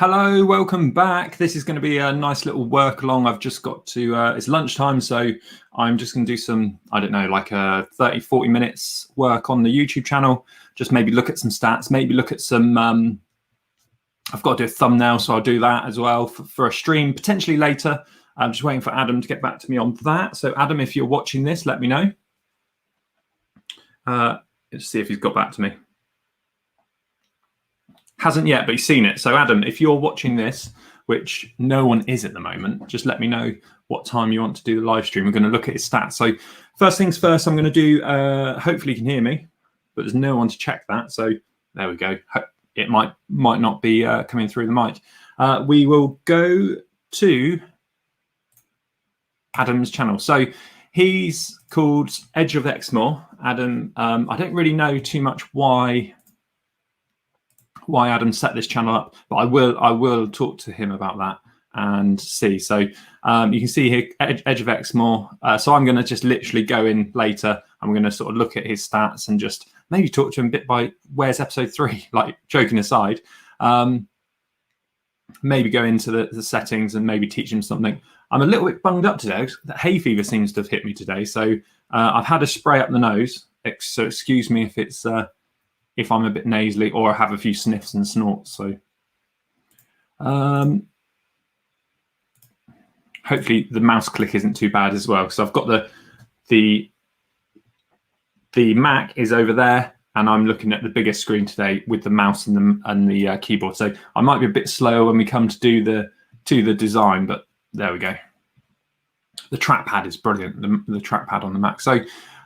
Hello, welcome back. This is going to be a nice little work along. I've just got to, it's lunchtime, so I'm just going to do some, I don't know, like 30, 40 minutes work on the YouTube channel. Just maybe look at some stats, maybe look at some, I've got to do a thumbnail, so I'll do that as well for a stream, potentially later. I'm just waiting for Adam to get back to me on that. So Adam, if you're watching this, let me know. Let's see if he's got back to me. Hasn't yet, but he's seen it. So Adam, if you're watching this, which no one is at the moment, just let me know what time you want to do the live stream. We're going to look at his stats. So first things first, I'm going to do, hopefully you can hear me, but there's no one to check that. So there we go. It might not be coming through the mic. We will go to Adam's channel. So he's called Edge of Exmoor. Adam, I don't really know too much why Adam set this channel up, but I will talk to him about that and see. So you can see here Edge of Exmoor. So I'm going to just literally go in later. I'm going to sort of look at his stats and just maybe talk to him bit by where's episode 3, like joking aside. Maybe go into the settings and maybe teach him something. I'm a little bit bunged up today. That hay fever seems to have hit me today. So I've had a spray up the nose. So excuse me if it's if I'm a bit nasally or I have a few sniffs and snorts. So hopefully the mouse click isn't too bad as well. So I've got the Mac is over there, and I'm looking at the bigger screen today with the mouse and the keyboard. So I might be a bit slower when we come to do the design, but there we go. The trackpad is brilliant. The trackpad on the Mac. So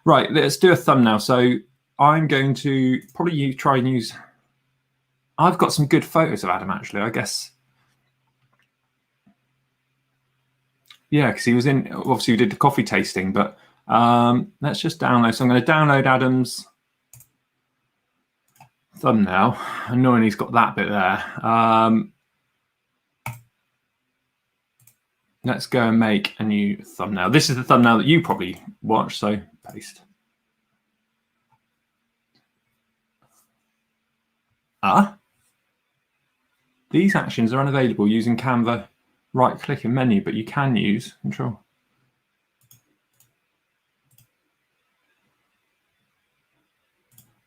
right, let's do a thumbnail. So I'm going to probably try and use. I've got some good photos of Adam actually. I guess. Yeah, because he was in. Obviously, we did the coffee tasting, but let's just download. So I'm going to download Adam's thumbnail. Annoying, he's got that bit there. Let's go and make a new thumbnail. This is the thumbnail that you probably watched. So paste. These actions are unavailable using Canva right-click and menu, but you can use Control.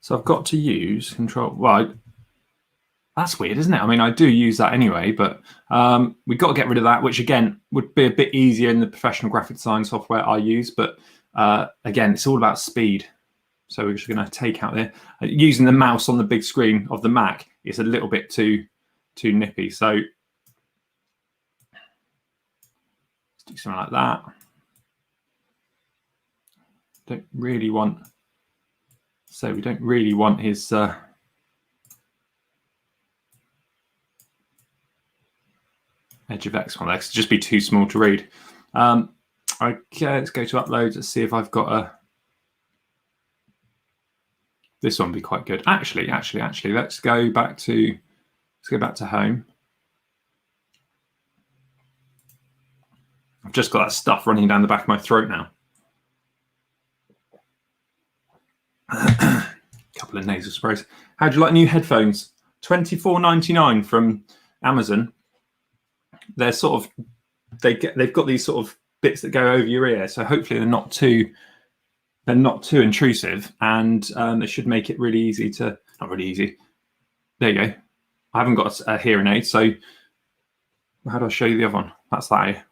So I've got to use Control. Well, that's weird, isn't it? I mean, I do use that anyway, but we've got to get rid of that, which again would be a bit easier in the professional graphic design software I use. But again, it's all about speed. So we're just going to take out there. Using the mouse on the big screen of the Mac is a little bit too nippy. So let's do something like that. Don't really want. So we don't really want his. Edge of X one there, 'cause it'd just be too small to read. Okay, let's go to uploads. Let's see if I've got a. This one would be quite good. Actually, let's go back to home. I've just got that stuff running down the back of my throat now. A couple of nasal sprays. How do you like new headphones? $24.99 from Amazon. They're sort of they've got these sort of bits that go over your ear, so hopefully they're not too intrusive, and they should make it really easy to not really easy. There you go. I haven't got a hearing aid, so how do I show you the other one? That's that.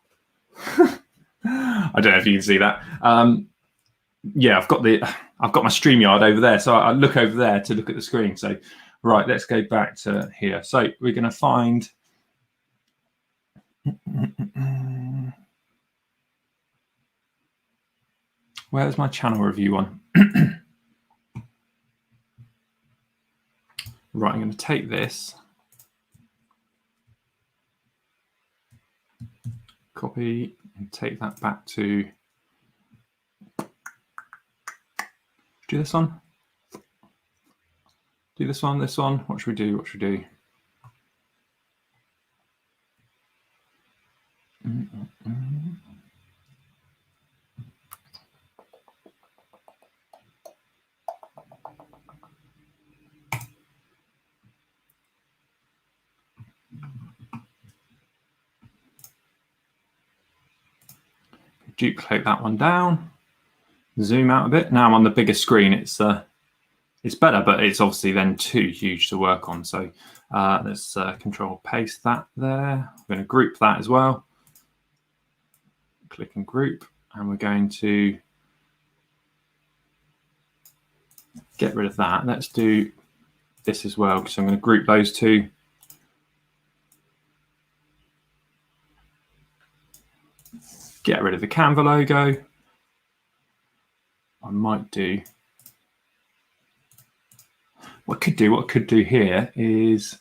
I don't know if you can see that. Yeah, I've got my StreamYard over there, so I look over there to look at the screen. So right, let's go back to here. So we're going to find. Where's my channel review one? Right, I'm going to take this, copy, and take that back to. Do this one. Do this one. This one. What should we do? What should we do? duplicate that one down, zoom out a bit. Now I'm on the bigger screen. It's better, but it's obviously then too huge to work on. So let's control paste that there. I'm going to group that as well. Click and group, and we're going to get rid of that. Let's do this as well, because I'm going to group those two. Get rid of the Canva logo. I might do. What I could do here is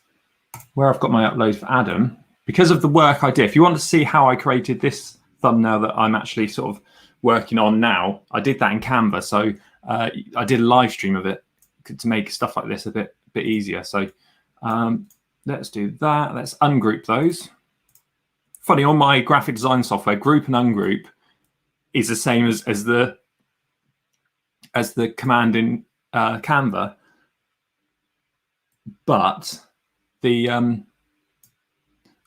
where I've got my upload for Adam, because of the work I did. If you want to see how I created this thumbnail that I'm actually sort of working on now, I did that in Canva. So I did a live stream of it to make stuff like this a bit easier. So let's do that. Let's ungroup those. Funny, on my graphic design software, group and ungroup is the same as the command in Canva, but the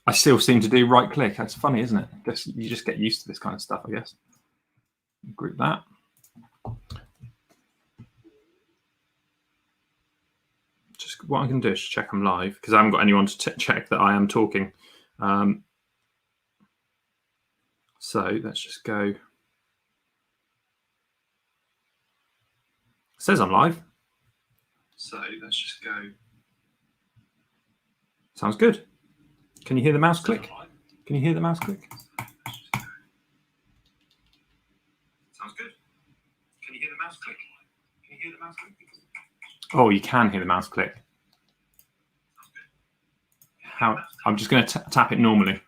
I still seem to do right click. That's funny, isn't it? You just get used to this kind of stuff, I guess. Group that. Just what I can do is check I'm live, because I haven't got anyone to check that I am talking. So let's just go. It says I'm live. So let's just go. Sounds good. Can you hear the mouse click? Can you hear the mouse click? Sounds good. Can you hear the mouse click? Can you hear the mouse click? Oh, you can hear the mouse click. How? I'm just going to tap it normally.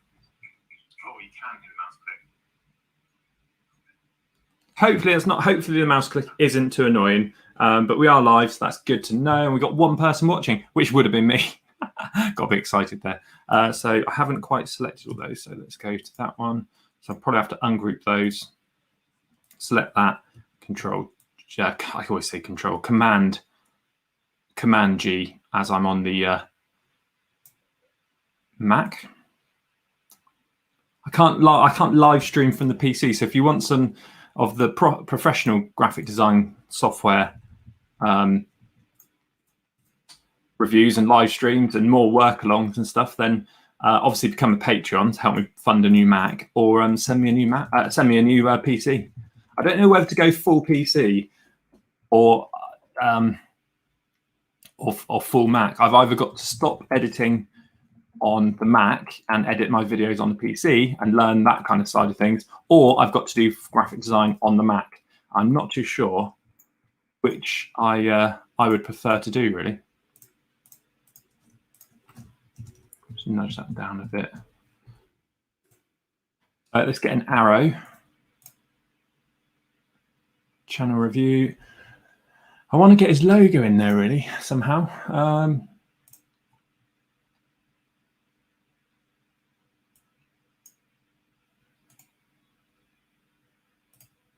Hopefully it's not. Hopefully the mouse click isn't too annoying. But we are live, so that's good to know. And we've got one person watching, which would have been me. Got a bit excited there. So I haven't quite selected all those. So let's go to that one. So I'll probably have to ungroup those. Select that. Control. I always say Control. Command G as I'm on the Mac. I can't live stream from the PC. So if you want some of the professional graphic design software reviews and live streams and more work-alongs and stuff, then obviously become a Patreon to help me fund a new Mac, or send me a new PC. I don't know whether to go full PC or full Mac. I've either got to stop editing on the Mac and edit my videos on the PC and learn that kind of side of things, or I've got to do graphic design on the Mac. I'm not too sure which I would prefer to do, really. Just nudge that down a bit. Let's get an arrow. Channel review. I want to get his logo in there, really, somehow.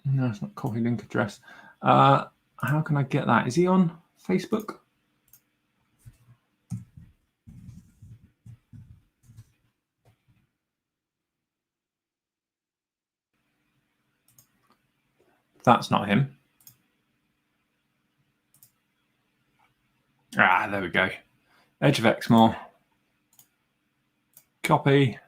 No, it's not copy link address. How can I get that? Is he on Facebook? That's not him. There we go. Edge of Exmoor. Copy.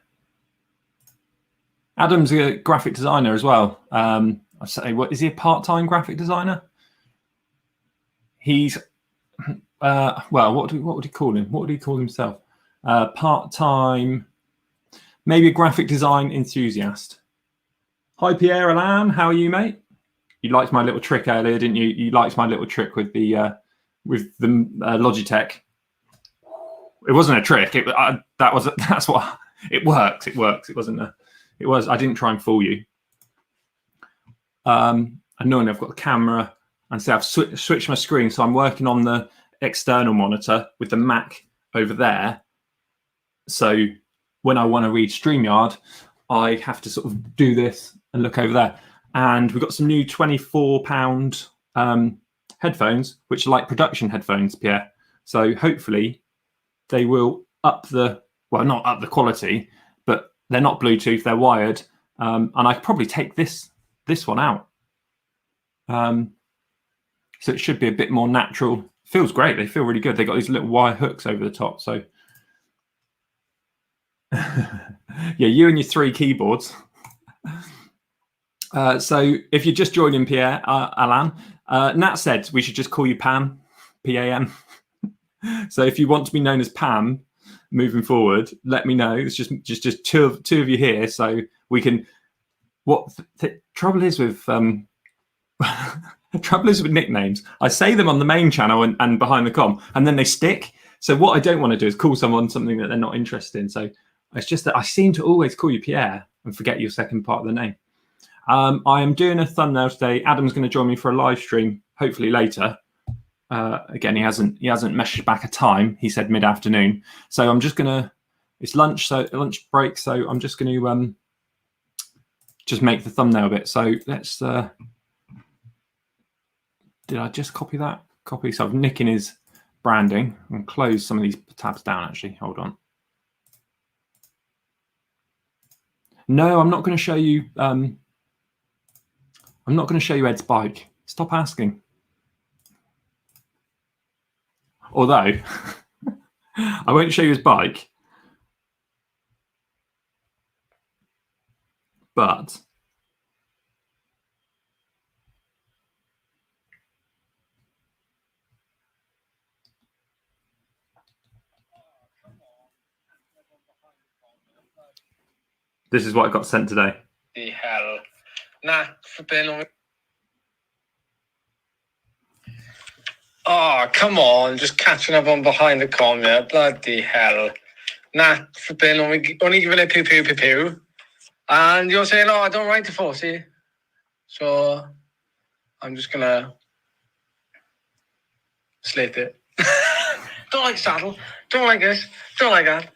Adam's a graphic designer as well. I say, what is he, a part-time graphic designer? He's well, what would he call him? What would he call himself? Part-time, maybe a graphic design enthusiast. Hi Pierre Alain, how are you, mate? You liked my little trick earlier, didn't you? You liked my little trick with the Logitech. It wasn't a trick. That's what it works. It works. It wasn't a. It was. I didn't try and fool you. Annoyingly, I've got the camera, and so I've switched my screen. So I'm working on the external monitor with the Mac over there. So when I want to read StreamYard, I have to sort of do this and look over there. And we've got some new £24 headphones, which are like production headphones, Pierre. So hopefully they will up the, well, not up the quality, but they're not Bluetooth, they're wired. And I could probably take this this one out. So it should be a bit more natural. Feels great. They feel really good. They got these little wire hooks over the top. So yeah, you and your 3 keyboards. So if you're just joining Pierre, Alan, Nat said we should just call you Pam, P-A-M. So if you want to be known as Pam moving forward, let me know. It's just two of you here, so we can. What the trouble is with trouble is with nicknames. I say them on the main channel and behind the comm, and then they stick. So what I don't want to do is call someone something that they're not interested in. So it's just that I seem to always call you Pierre and forget your second part of the name. I am doing a thumbnail today. Adam's going to join me for a live stream, hopefully later. Again, he hasn't messaged back a time. He said mid-afternoon. So I'm just gonna. It's lunch, so lunch break. So I'm just going to just make the thumbnail bit. So let's. Did I just copy that? Copy. So I'm nicking his branding and close some of these tabs down. Actually, hold on. No, I'm not going to show you. I'm not going to show you Ed's bike. Stop asking. Although, I won't show you his bike. But this is what I got sent today. The hell. Nah, flipping on. Oh, come on, just catching up on behind the com, yeah. Bloody hell. Nah, flipping only giving it poo. And you're saying, oh, I don't ride the 40. So I'm just gonna slate it. Don't like saddle. Don't like this. Don't like that.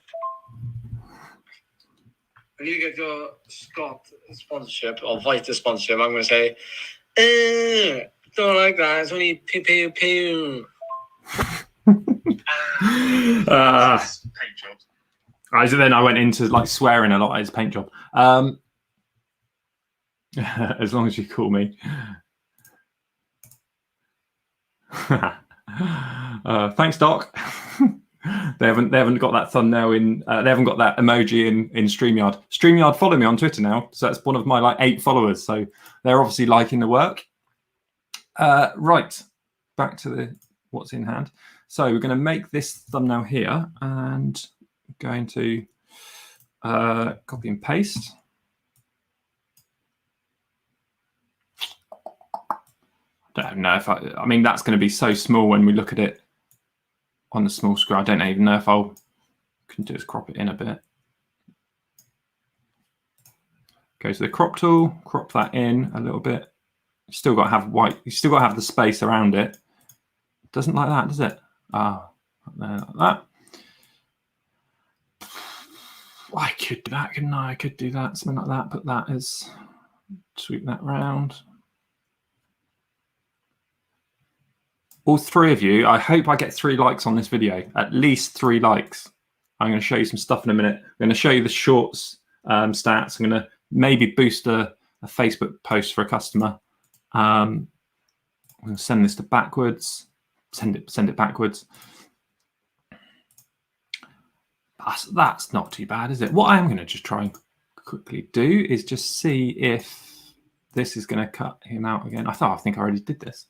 When you get your Scott sponsorship or Vita sponsorship, I'm gonna say, don't like that. It's only poo. Paint jobs. So then I went into like swearing a lot at his paint job. As long as you call me. Thanks, Doc. They haven't got that thumbnail in. They haven't got that emoji in StreamYard. StreamYard follow me on Twitter now, so that's one of my like 8 followers. So they're obviously liking the work. Right, back to the what's in hand. So we're going to make this thumbnail here, and going to copy and paste. I don't know if I mean that's going to be so small when we look at it on the small screen. I don't even know if can do is crop it in a bit. Go to the crop tool, crop that in a little bit. You still got to have white. You still got to have the space around it. Doesn't like that, does it? Ah, like that. I could do that, couldn't I? I could do that, something like that. Put that as sweep that round. All 3 of you, I hope I get 3 likes on this video. At least 3 likes. I'm going to show you some stuff in a minute. I'm going to show you the shorts stats. I'm going to maybe boost a Facebook post for a customer. I'm going to send this to backwards. Send it backwards. That's not too bad, is it? What I am going to just try and quickly do is just see if this is going to cut him out again. I think I already did this.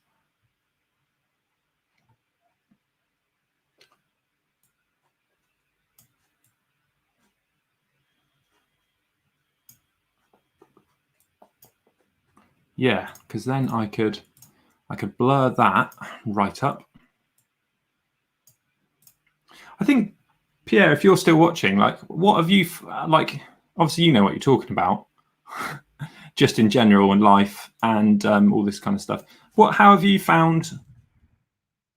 Yeah, because then I could blur that right up. I think, Pierre, if you're still watching, like, what have you, like, obviously you know what you're talking about, just in general and life and all this kind of stuff. How have you found, I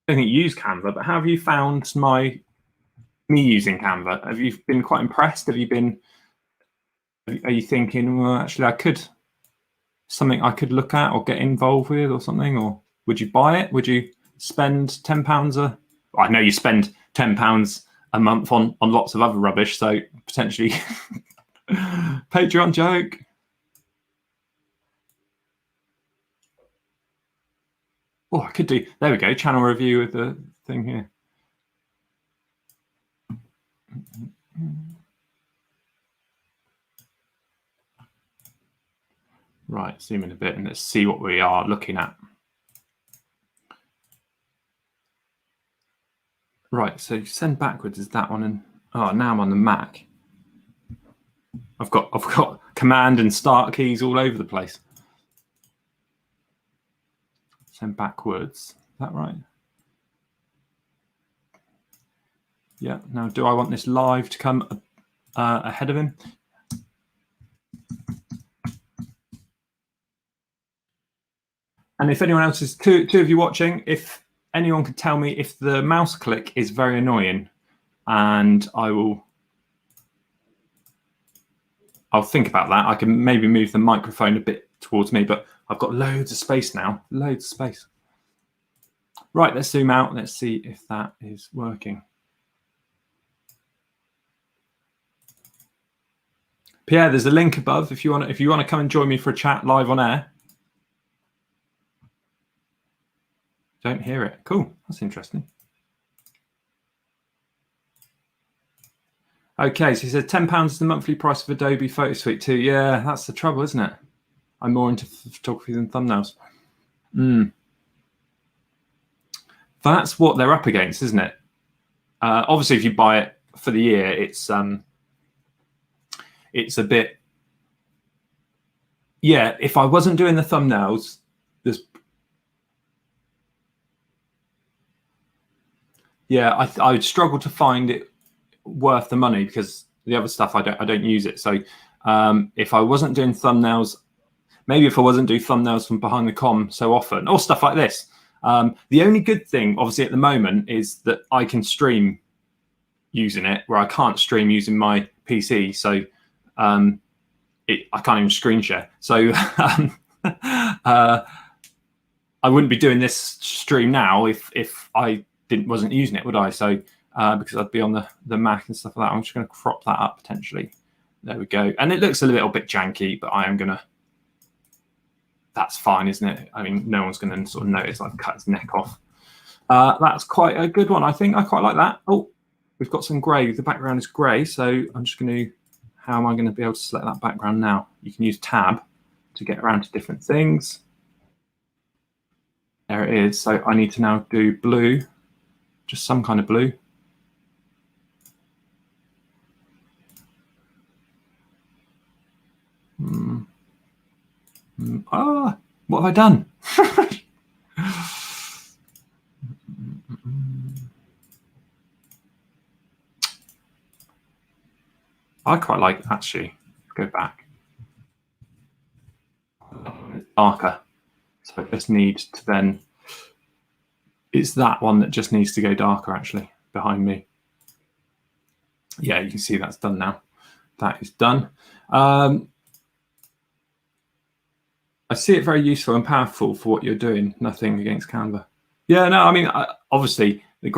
don't think you use Canva, but how have you found me using Canva? Have you been quite impressed? Are you thinking, well, actually something I could look at or get involved with or something? Or would you buy it? Would you spend £10 I know you spend £10 a month on lots of other rubbish, so potentially Patreon joke. Oh, I could do, there we go, channel review with the thing here. Right, zoom in a bit and let's see what we are looking at. Right, so send backwards is that one, and oh, now I'm on the Mac. I've got Command and Start keys all over the place. Send backwards, is that right? Yeah, now do I want this live to come ahead of him? And if anyone else is, two of you watching, if anyone could tell me if the mouse click is very annoying, and I'll think about that. I can maybe move the microphone a bit towards me, but I've got loads of space now, loads of space. Right, let's zoom out. Let's see if that is working. Pierre, there's a link above if you want to come and join me for a chat live on air. Don't hear it. Cool. That's interesting. Okay, so he said £10 is the monthly price of Adobe Photo Suite 2. Yeah, that's the trouble, isn't it? I'm more into photography than thumbnails. That's what they're up against, isn't it? Obviously, if you buy it for the year, it's a bit. Yeah, if I wasn't doing the thumbnails, there's. Yeah, I would struggle to find it worth the money because the other stuff I don't use it. So if I wasn't doing thumbnails, maybe if I wasn't doing thumbnails from behind the comm so often or stuff like this. The only good thing, obviously, at the moment is that I can stream using it, where I can't stream using my PC. So I can't even screen share. So I wouldn't be doing this stream now if I wasn't using it, would I? So because I'd be on the Mac and stuff like that. I'm just going to crop that up potentially. There we go. And it looks a little bit janky, but I am going to. That's fine, isn't it? I mean, no one's going to sort of notice I've cut his neck off. That's quite a good one. I think I quite like that. Oh, we've got some grey. The background is grey, so I'm just going to. How am I going to be able to select that background now? You can use Tab to get around to different things. There it is. So I need to now do blue, just some kind of blue. What have I done? I quite like, actually, go back. It's darker. So I just need to then, it's that one that just needs to go darker, actually, behind me. Yeah, you can see that's done now. That is done. I see it very useful and powerful for what you're doing. Nothing against Canva. Yeah, no, I mean, obviously the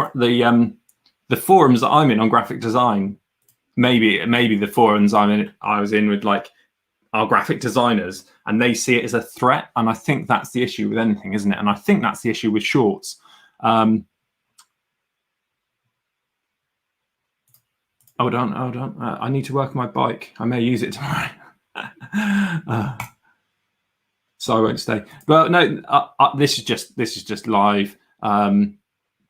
forums that I'm in on graphic design, maybe the forums I was in with like our graphic designers, and they see it as a threat. And I think that's the issue with anything, isn't it? And I think that's the issue with shorts. Hold on. I need to work on my bike. I may use it tomorrow. So I won't stay. But no, this is just live. Don't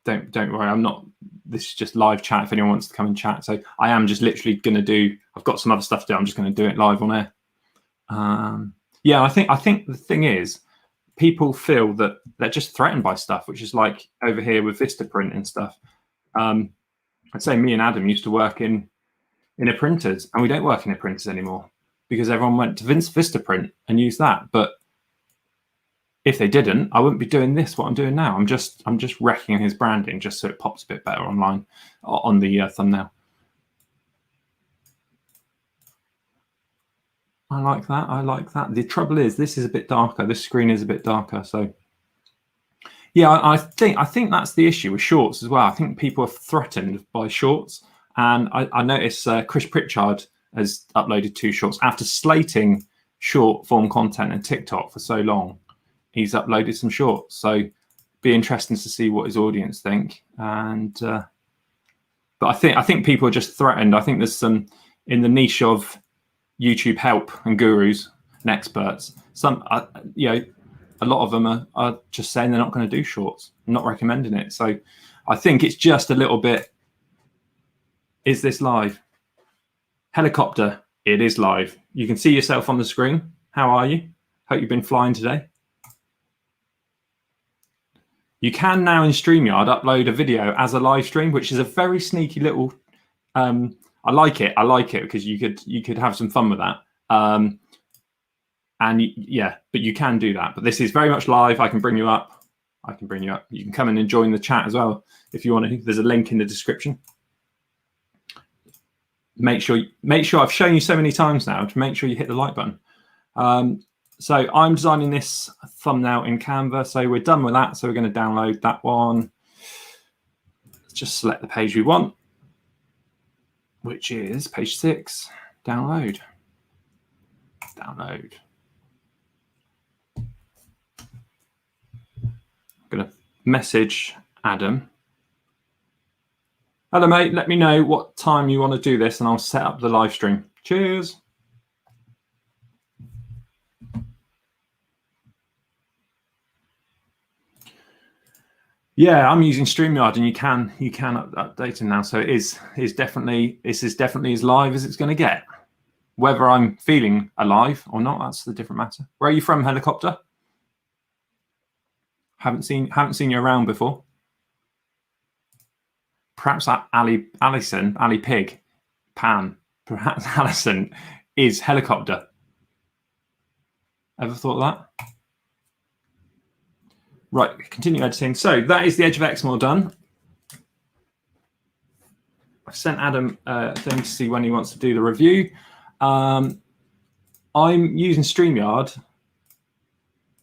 worry. I'm not. This is just live chat. If anyone wants to come and chat, so I am just literally going to do. I've got some other stuff to do. I'm just going to do it live on air. Yeah, I think the thing is, people feel that they're just threatened by stuff, which is like over here with Vistaprint and stuff. I'd say me and Adam used to work in a printers, and we don't work in a printers anymore because everyone went to Vistaprint and used that. But if they didn't, I wouldn't be doing this, what I'm doing now. I'm just wrecking his branding just so it pops a bit better online on the thumbnail. I like that. I like that. The trouble is, this is a bit darker. This screen is a bit darker. So, yeah, I think that's the issue with shorts as well. I think people are threatened by shorts. And I noticed Chris Pritchard has uploaded 2 shorts after slating short form content and TikTok for so long. He's uploaded some shorts. So be interesting to see what his audience think. And but I think people are just threatened. I think there's some in the niche of YouTube help and gurus and experts. Some, you know, a lot of them are just saying they're not going to do shorts, not recommending it. So I think it's just a little bit. Is this live? Helicopter, it is live. You can see yourself on the screen. How are you? Hope you've been flying today. You can now in StreamYard upload a video as a live stream, which is a very sneaky little. I like it. I like it because you could have some fun with that. And yeah, but you can do that. But this is very much live. I can bring you up. I can bring you up. You can come in and join the chat as well if you want to. There's a link in the description. Make sure I've shown you so many times now to make sure you hit the like button. So I'm designing this thumbnail in Canva. So we're done with that. So we're going to download that one. Let's just select the page we want, which is page 6. Download. Download. I'm going to message Adam. Hello, mate. Let me know what time you want to do this and I'll set up the live stream. Cheers. Yeah, I'm using StreamYard and you can update it now. So this is definitely as live as it's going to get. Whether I'm feeling alive or not, that's the different matter. Where are you from, Helicopter? Haven't seen you around before. Perhaps Ali Pig, Pan. Perhaps Alison is Helicopter. Ever thought of that? Right, continue editing. So that is the Edge of Exmoor done. I've sent Adam a thing to see when he wants to do the review. I'm using StreamYard.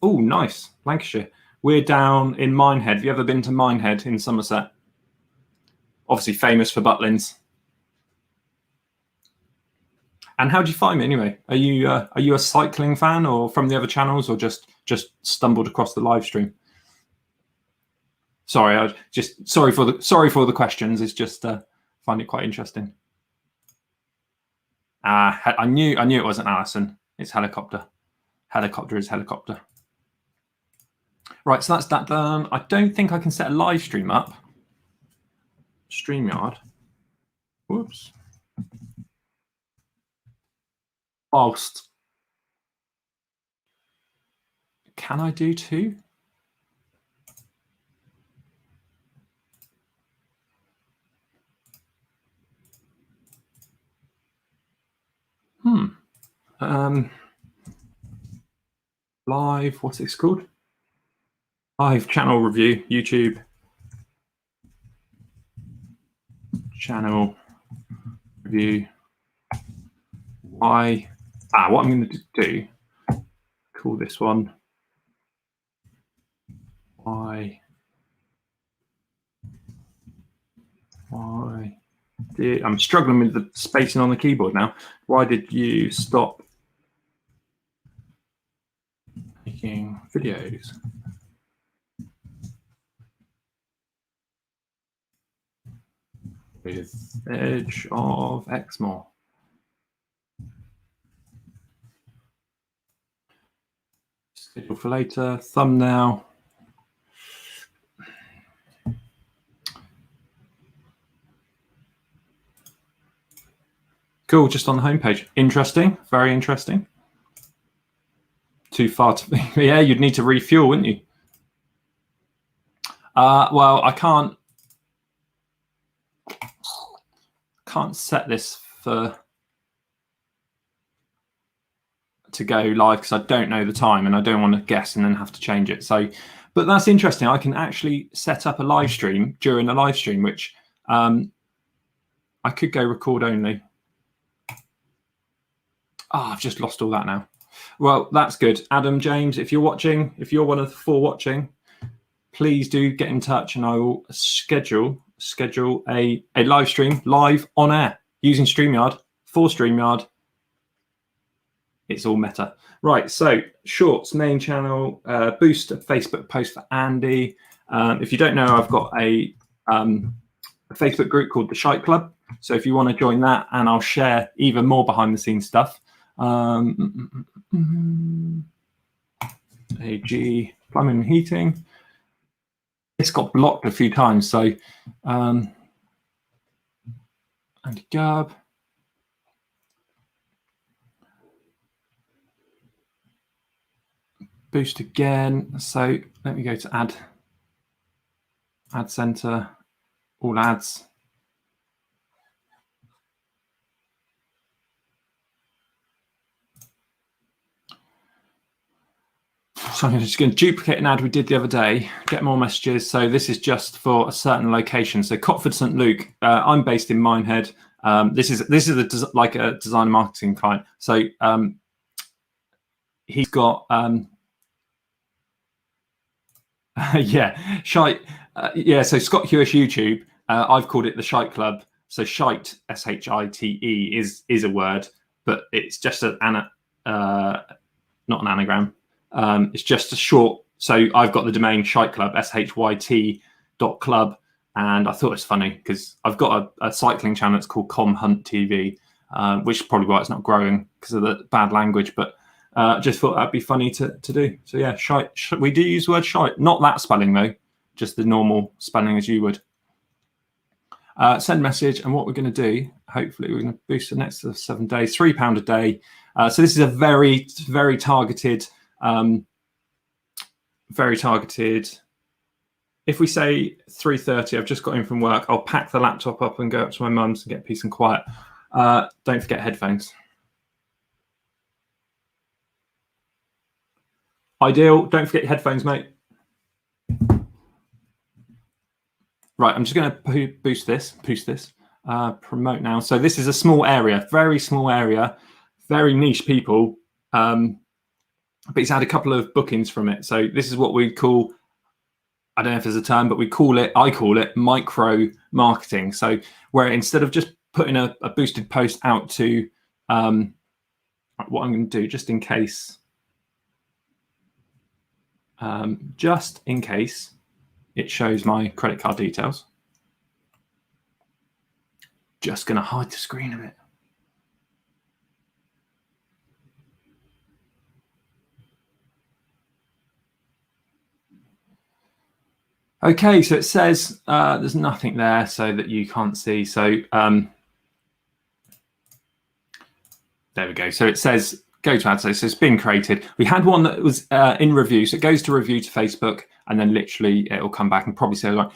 Oh, nice, Lancashire. We're down in Minehead. Have you ever been to Minehead in Somerset? Obviously famous for Butlins. And how do you find me anyway? Are you a cycling fan or from the other channels or just stumbled across the live stream? Sorry, sorry for the questions. It's just find it quite interesting. I knew it wasn't Alison. It's Helicopter. Helicopter is Helicopter. Right, so that's that done. I don't think I can set a live stream up. StreamYard. Whoops. Whilst. Can I do 2? Live, what's it called? Live channel review, YouTube. Channel review. What I'm going to do, call this one. Why did, I'm struggling with the spacing on the keyboard now. Why did you stop making videos? With Edge of Exmoor. Schedule for later. Thumbnail. Cool, just on the homepage. Interesting, very interesting. Too far to be. Yeah, you'd need to refuel, wouldn't you? Well, I can't set this to go live because I don't know the time and I don't want to guess and then have to change it. So, but that's interesting. I can actually set up a live stream during a live stream, which I could go record only. I've just lost all that now. Well, that's good. Adam, James, if you're watching, if you're one of the 4 watching, please do get in touch and I will schedule a live stream live on air using StreamYard for StreamYard. It's all meta. Right, so shorts, main channel, boost a Facebook post for Andy. If you don't know, I've got a Facebook group called the Shite Club. So if you want to join that, and I'll share even more behind the scenes stuff. AG plumbing and heating. It's got blocked a few times, so Andy Gab. Boost again. So let me go to ad center, all ads. So I'm just going to duplicate an ad we did the other day, get more messages. So this is just for a certain location. So Cotford St Luke. I'm based in Minehead. This is like a design and marketing client. So he's got yeah, Shite. Yeah, so Scott Huish YouTube. I've called it the Shite Club. So Shite, SHITE, is a word, but it's just not an anagram. It's just a short. So I've got the domain Shite Club, SHYT.club, and I thought it's funny because I've got a cycling channel that's called Com Hunt TV, which is probably why it's not growing because of the bad language, but just thought that'd be funny to do. So yeah, shite. We do use the word shite, not that spelling though, just the normal spelling as you would. Send message, and what we're going to do, hopefully we're going to boost the next 7 days, £3 a day. So this is a very targeted, very targeted. If we say 3:30, I've just got in from work, I'll pack the laptop up and go up to my mum's and get peace and quiet. Don't forget headphones. Ideal. Don't forget your headphones, mate. Right, I'm just going to boost this. Promote now. So this is a small area, very small area, very niche people. But he's had a couple of bookings from it. So this is what we call, I don't know if there's a term, but I call it micro marketing. So where instead of just putting a boosted post out to, what I'm going to do, just in case it shows my credit card details. Just going to hide the screen a bit. Okay, so it says there's nothing there so that you can't see. So there we go. So it says go to ads. So it's been created. We had one that was in review. So it goes to review to Facebook, and then literally it'll come back and probably say, like,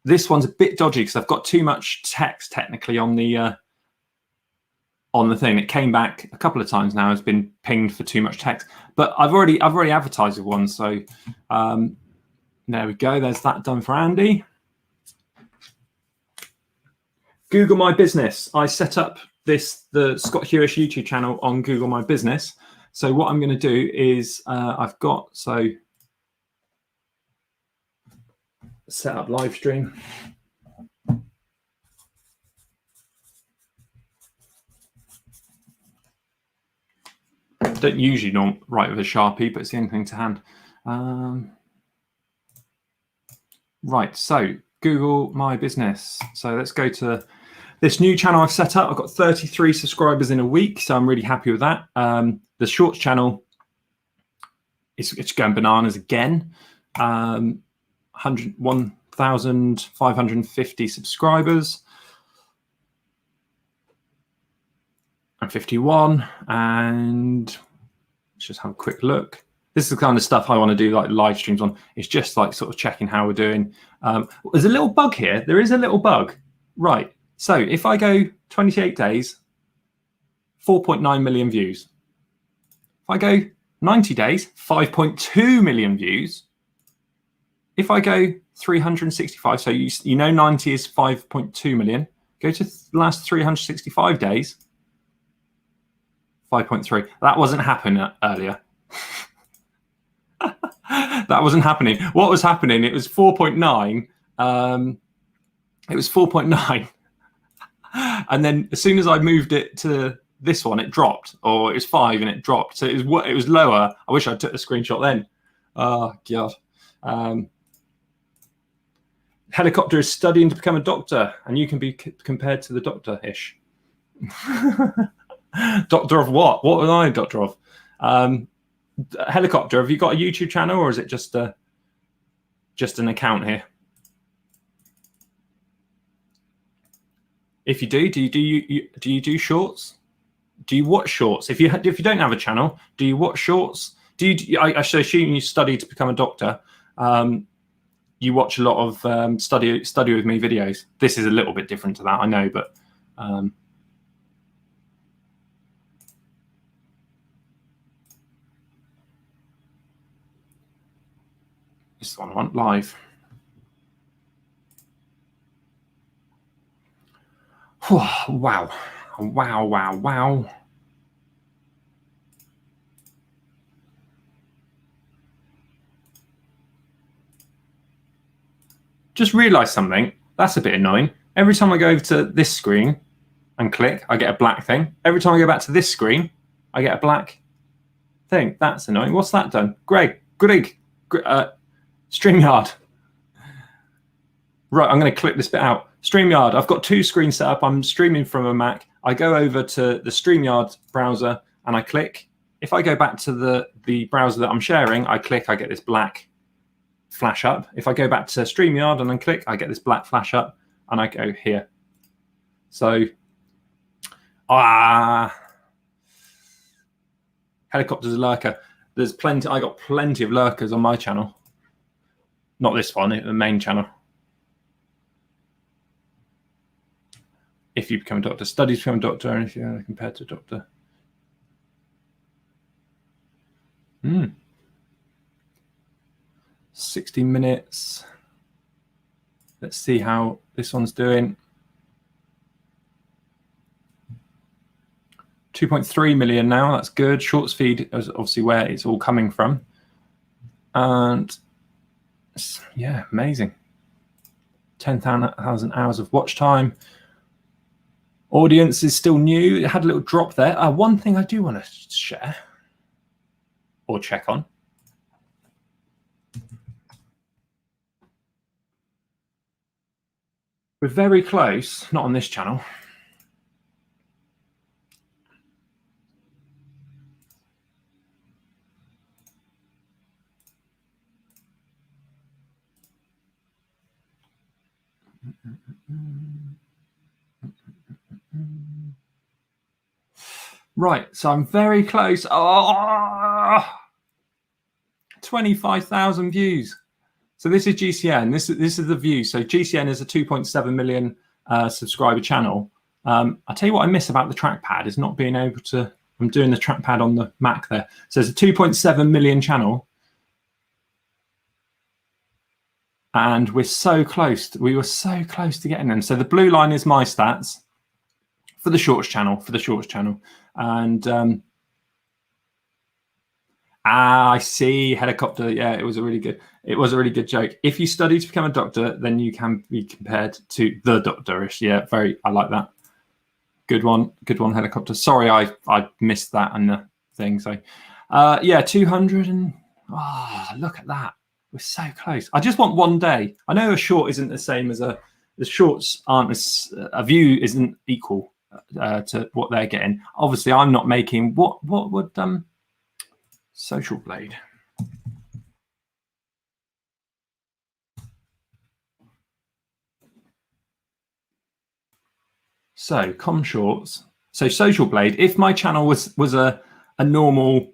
this one's a bit dodgy because I've got too much text technically on the thing. It came back a couple of times now. It's been pinged for too much text, but I've already advertised with one. So there we go. There's that done for Andy. Google My Business. I set up the Scott Huish YouTube channel on Google My Business. So what I'm going to do is I've got set up live stream. Don't usually write with a Sharpie, but it's the only thing to hand. Right, so Google My Business. So let's go to this new channel I've set up. I've got 33 subscribers in a week, so I'm really happy with that. The Shorts channel, it's going bananas again. 1,550 subscribers. And 51, and let's just have a quick look. This is the kind of stuff I want to do, like live streams on. It's just like sort of checking how we're doing. There's a little bug here. There is a little bug. Right. So if I go 28 days, 4.9 million views. If I go 90 days, 5.2 million views. If I go 365, so you know 90 is 5.2 million. Go to the last 365 days, 5.3. That wasn't happening earlier. That wasn't happening. What was happening? It was 4.9. It was 4.9. And then as soon as I moved it to this one, it dropped, or it was 5 and it dropped. So it was lower. I wish I took the screenshot then. Oh God. Helicopter is studying to become a doctor, and you can be compared to the doctor, Ish. Doctor of what? What was I doctor of? Helicopter, have you got a YouTube channel, or is it just an account here? If you do you do shorts? Do you watch shorts? If you don't have a channel, do you watch shorts? I should assume you study to become a doctor. You watch a lot of study with me videos. This is a little bit different to that, I know, but this is one I want live. Wow. Just realized something. That's a bit annoying. Every time I go over to this screen and click, I get a black thing. Every time I go back to this screen, I get a black thing. That's annoying. What's that done? Greg, StreamYard. Right, I'm going to clip this bit out. StreamYard, I've got two screens set up. I'm streaming from a Mac. I go over to the StreamYard browser and I click. If I go back to the browser that I'm sharing, I click, I get this black flash up. If I go back to StreamYard and then click, I get this black flash up and I go here. So, Helicopter's a lurker. There's plenty, I got plenty of lurkers on my channel. Not this one, the main channel. If you become a doctor, studies to become a doctor, and if you're compared to a doctor. 60 minutes. Let's see how this one's doing. 2.3 million now. That's good. Shorts feed is obviously where it's all coming from. And yeah, amazing. 10,000 hours of watch time. Audience is still new. It had a little drop there. One thing I do want to share or check on. We're very close, not on this channel. Right, so I'm very close. 25,000 views. So this is GCN. This is the view. So GCN is a 2.7 million subscriber channel. I'll tell you what I miss about the trackpad is not being able to. I'm doing the trackpad on the Mac there. So it's a 2.7 million channel, and we're so close. We were so close to getting them. So the blue line is my stats for the shorts channel. And I see Helicopter. Yeah, it was a really good joke. If you study to become a doctor, then you can be compared to the doctor-ish. Yeah, I like that. Good one, Helicopter. Sorry, I missed that and the thing. So yeah, 200 and look at that. We're so close. I just want one day. I know a short isn't the same as the shorts aren't a view isn't equal to what they're getting. Obviously, I'm not making what would Social Blade. So com shorts. So Social Blade. If my channel was a normal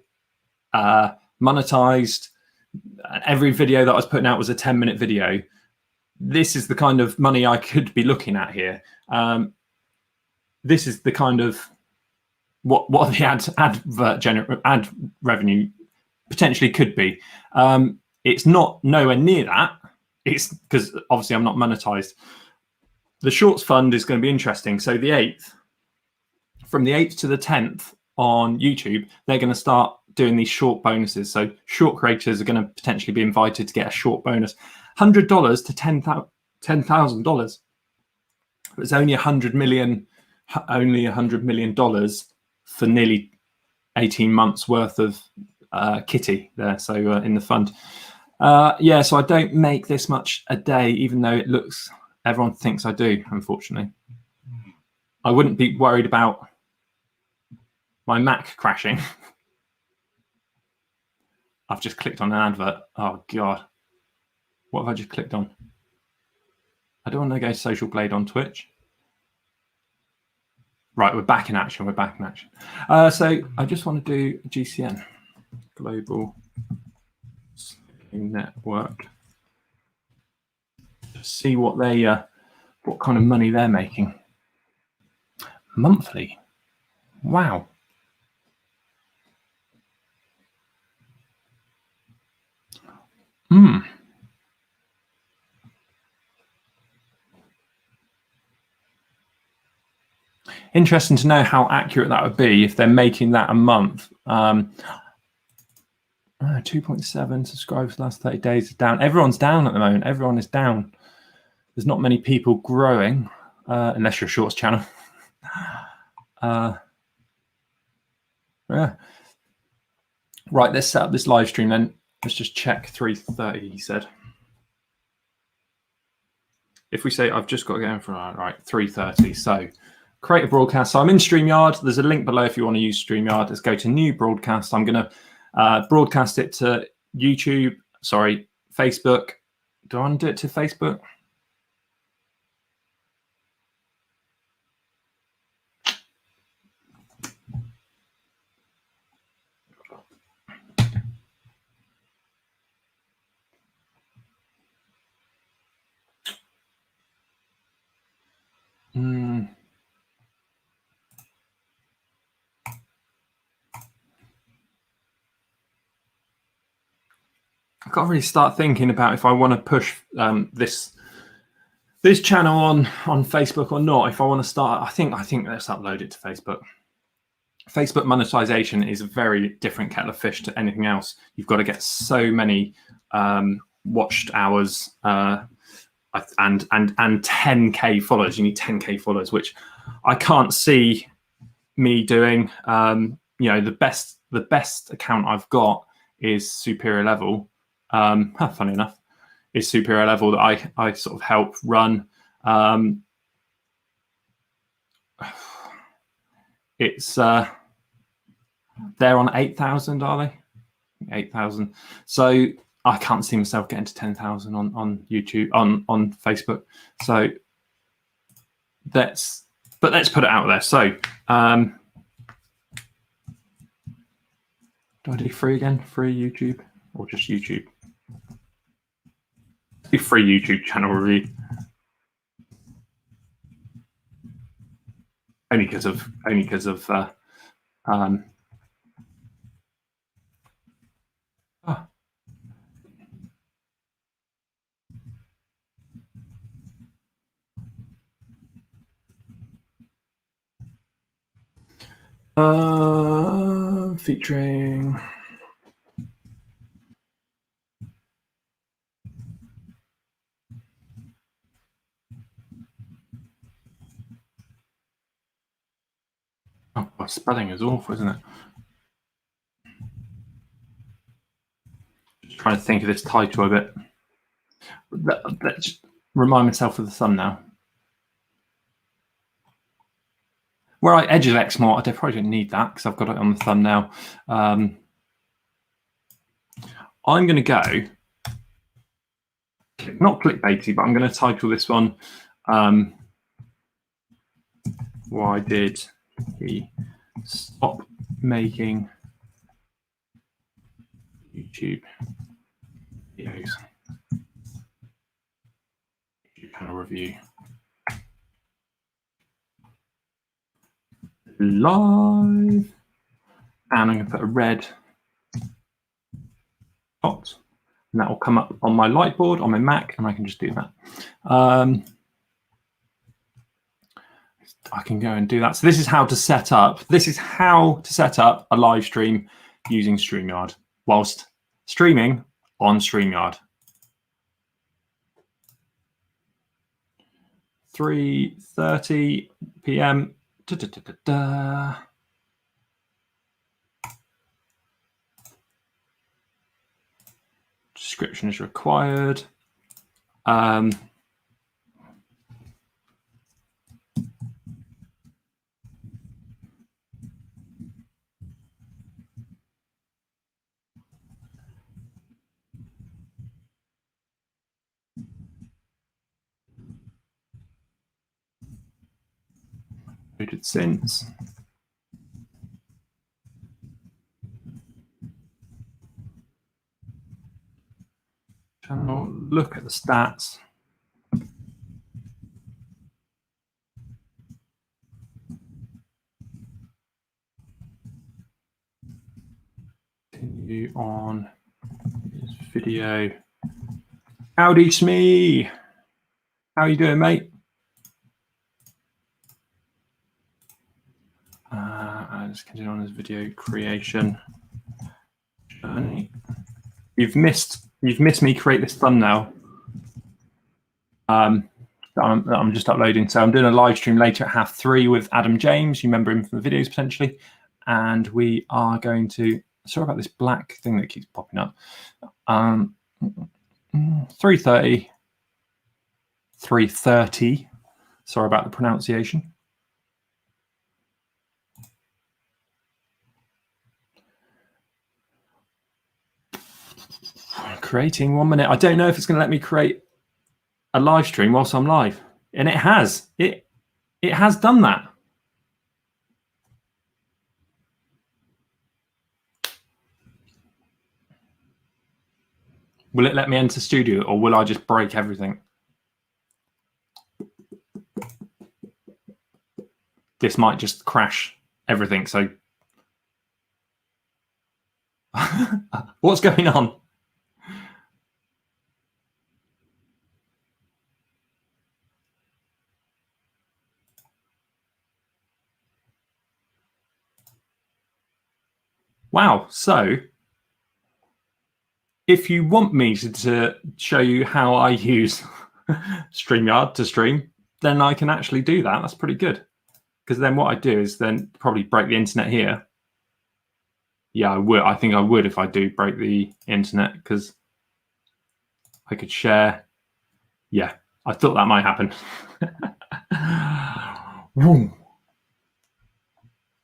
monetized, every video that I was putting out was a 10-minute video, this is the kind of money I could be looking at here. This is the kind of what the ad revenue potentially could be. It's not nowhere near that. It's because obviously I'm not monetized. The shorts fund is going to be interesting. So the 8th, from the 8th to the 10th on YouTube, they're going to start doing these short bonuses. So short creators are going to potentially be invited to get a short bonus, $100 to $10,000. It's only $100 million for nearly 18 months worth of kitty there. So in the fund. Yeah, so I don't make this much a day, even though it looks, everyone thinks I do, unfortunately. I wouldn't be worried about my Mac crashing. I've just clicked on an advert. Oh, God. What have I just clicked on? I don't want to go Social Blade on Twitch. Right, we're back in action. We're back in action. So I just want to do GCN, Global Network. See what they, what kind of money they're making. Monthly. Wow. Interesting to know how accurate that would be if they're making that a month. 2.7 subscribers last 30 days is down. Everyone's down at the moment. Everyone is down. There's not many people growing, unless you're a shorts channel. Yeah. Right, let's set up this live stream then. Let's just check 3:30, he said. If we say I've just got to go in for, right, 3:30. So create a broadcast. So I'm in StreamYard. There's a link below if you want to use StreamYard. Let's go to new broadcast. I'm going to broadcast it to YouTube, sorry, Facebook. Do I want to do it to Facebook? I've got to really start thinking about if I want to push this channel on Facebook or not. If I want to start, I think let's upload it to Facebook. Facebook monetization is a very different kettle of fish to anything else. You've got to get so many watched hours and 10K followers. You need 10K followers, which I can't see me doing. You know, the best account I've got is Superior Level. Funny enough, is Superior Level that I sort of help run. It's they're on 8,000, are they? 8,000. So I can't see myself getting to 10,000 on YouTube, on Facebook. So let's put it out there. So do I do free again? Free YouTube or just YouTube? Do free YouTube channel review. Only because of featuring spelling is awful, isn't it? Just trying to think of this title a bit. Let's remind myself of the thumbnail. Where I edge X more, I probably don't need that because I've got it on the thumbnail. I'm going to go, not clickbaity, but I'm going to title this one, why did he stop making YouTube videos? YouTube channel review. Live. And I'm going to put a red dot. And that will come up on my light board on my Mac, and I can just do that. I can go and do that. So this is how to set up. This is how to set up a live stream using StreamYard whilst streaming on StreamYard. 3:30 p.m. Description is required. Loaded since. Channel, look at the stats. Continue on this video. Howdy, Smee. How you doing, mate? I'll just continue on this video creation journey. You've missed me create this thumbnail. I'm just uploading. So I'm doing a live stream later at 3:30 with Adam James. You remember him from the videos potentially. And we are going to, sorry about this black thing that keeps popping up. 3:30. Sorry about the pronunciation. Creating 1 minute. I don't know if it's going to let me create a live stream whilst I'm live, and it has. It has done that. Will it let me enter studio, or will I just break everything? This might just crash everything. So what's going on? Wow. So if you want me to show you how I use StreamYard to stream, then I can actually do that. That's pretty good. Because then what I do is then probably break the internet here. Yeah, I would. I think I would if I do break the internet, because I could share. Yeah, I thought that might happen.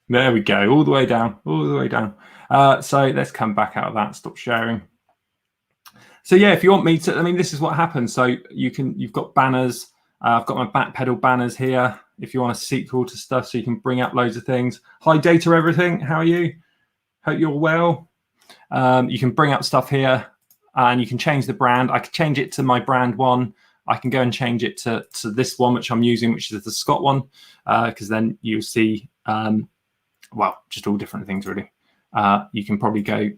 There we go. All the way down. All the way down. So let's come back out of that. Stop sharing. So yeah, if you want me to, I mean, this is what happens. So you've got banners. I've got my back pedal banners here. If you want a sequel to stuff, so you can bring up loads of things. Hi, Data Everything. How are you? Hope you're well. You can bring up stuff here, and you can change the brand. I could change it to my brand one. I can go and change it to this one, which I'm using, which is the Scott one, because then you'll see, well, just all different things really. You can probably go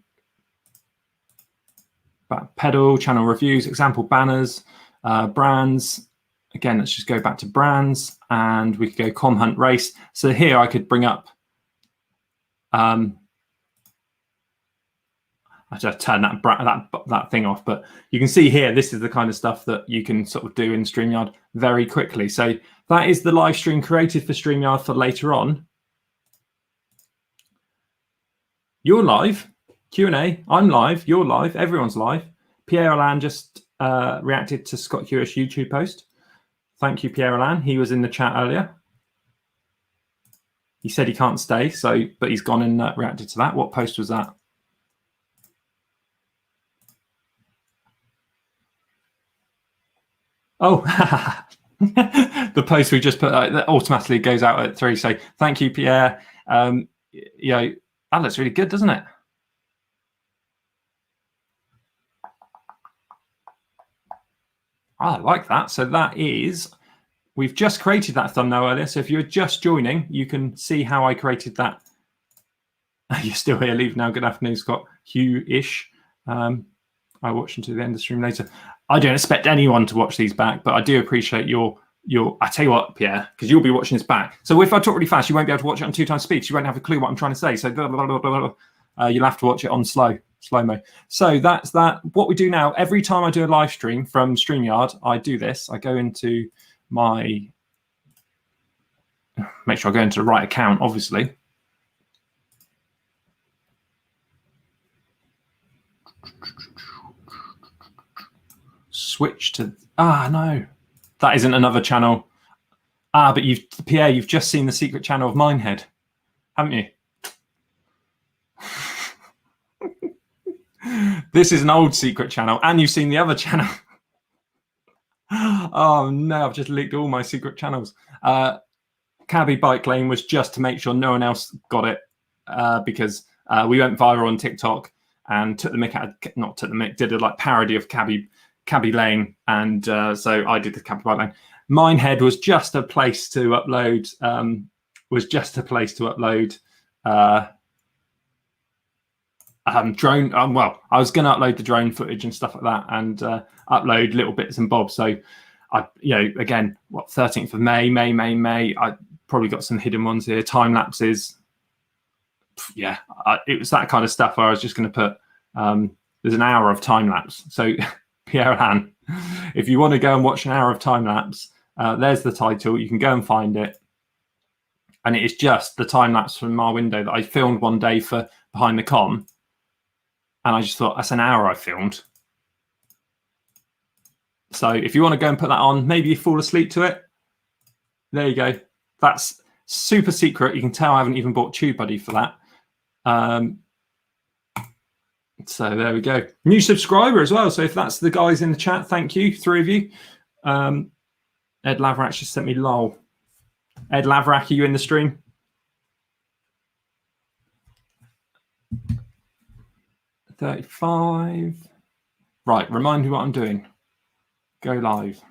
back pedal, channel reviews, example banners, brands. Again, let's just go back to brands, and we could go com hunt race. So here I could bring up, I just turn that thing off, but you can see here, this is the kind of stuff that you can sort of do in StreamYard very quickly. So that is the live stream created for StreamYard for later on. You're live, Q&A, I'm live, you're live, everyone's live. Pierre Alain just reacted to Scott Huish YouTube post. Thank you, Pierre Alain. He was in the chat earlier. He said he can't stay, but he's gone and reacted to that. What post was that? Oh, the post we just put that automatically goes out at 3. So thank you, Pierre. You know, that looks really good, doesn't it? I like that. So that is, we've just created that thumbnail earlier. So if you're just joining, you can see how I created that. You're still here. Leave now. Good afternoon, Scott. Huish. I watch until the end of the stream later. I don't expect anyone to watch these back, but I do appreciate your. I tell you what, Pierre, because you'll be watching this back. So if I talk really fast, you won't be able to watch it on 2 times speed. You won't have a clue what I'm trying to say. So you'll have to watch it on slow-mo. So that's that. What we do now, every time I do a live stream from StreamYard, I do this. I go into my, make sure I go into the right account, obviously. switch to, no, that isn't another channel. But Pierre, you've just seen the secret channel of Minehead, haven't you? This is an old secret channel, and you've seen the other channel. Oh no, I've just leaked all my secret channels. Cabby Bike Lane was just to make sure no one else got it, because we went viral on TikTok and took the mick out of, not took the mick, did a like parody of Cabby Lane, and so I did the Cabby Bike Lane. Minehead was just a place to upload. Drone. Well, I was going to upload the drone footage and stuff like that, and upload little bits and bobs. So, again, 13th of May. I probably got some hidden ones here, time lapses. Yeah, it was that kind of stuff where I was just going to put. There's an hour of time lapse. So, Pierre Han, if you want to go and watch an hour of time lapse, there's the title. You can go and find it, and it is just the time lapse from my window that I filmed one day for Behind the Com. And I just thought, that's an hour I filmed. So if you want to go and put that on, maybe you fall asleep to it. There you go. That's super secret. You can tell I haven't even bought TubeBuddy for that. So there we go. New subscriber as well. So if that's the guys in the chat, thank you, 3 of you. Ed Lavrak just sent me lol. Ed Lavrak, are you in the stream? $35. Right, remind me what I'm doing. Go live.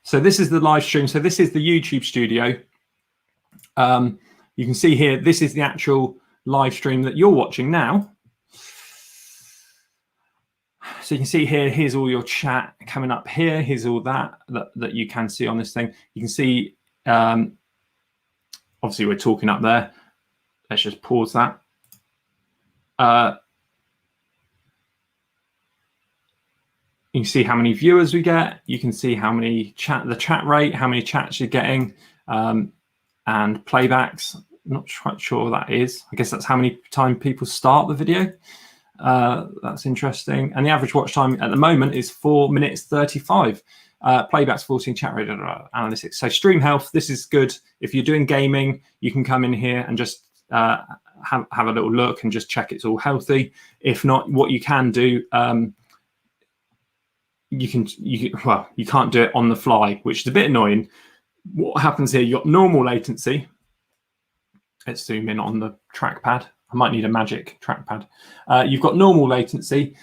So this is the live stream. So this is the YouTube studio. You can see here, this is the actual live stream that you're watching now. So you can see here, here's all your chat coming up here. Here's all that you can see on this thing. You can see, obviously we're talking up there. Let's just pause that. You can see how many viewers we get. You can see how many the chat rate, how many chats you're getting, and playbacks. I'm not quite sure what that is. I guess that's how many times people start the video. That's interesting. And the average watch time at the moment is 4 minutes 35. Playbacks 14, chat rate, analytics. So stream health, this is good. If you're doing gaming, you can come in here and just have a little look and just check it's all healthy. If not, what you can do, you can't do it on the fly, which is a bit annoying. What happens here, you got normal latency. Let's zoom in on the trackpad. I might need a magic trackpad. You've got normal latency,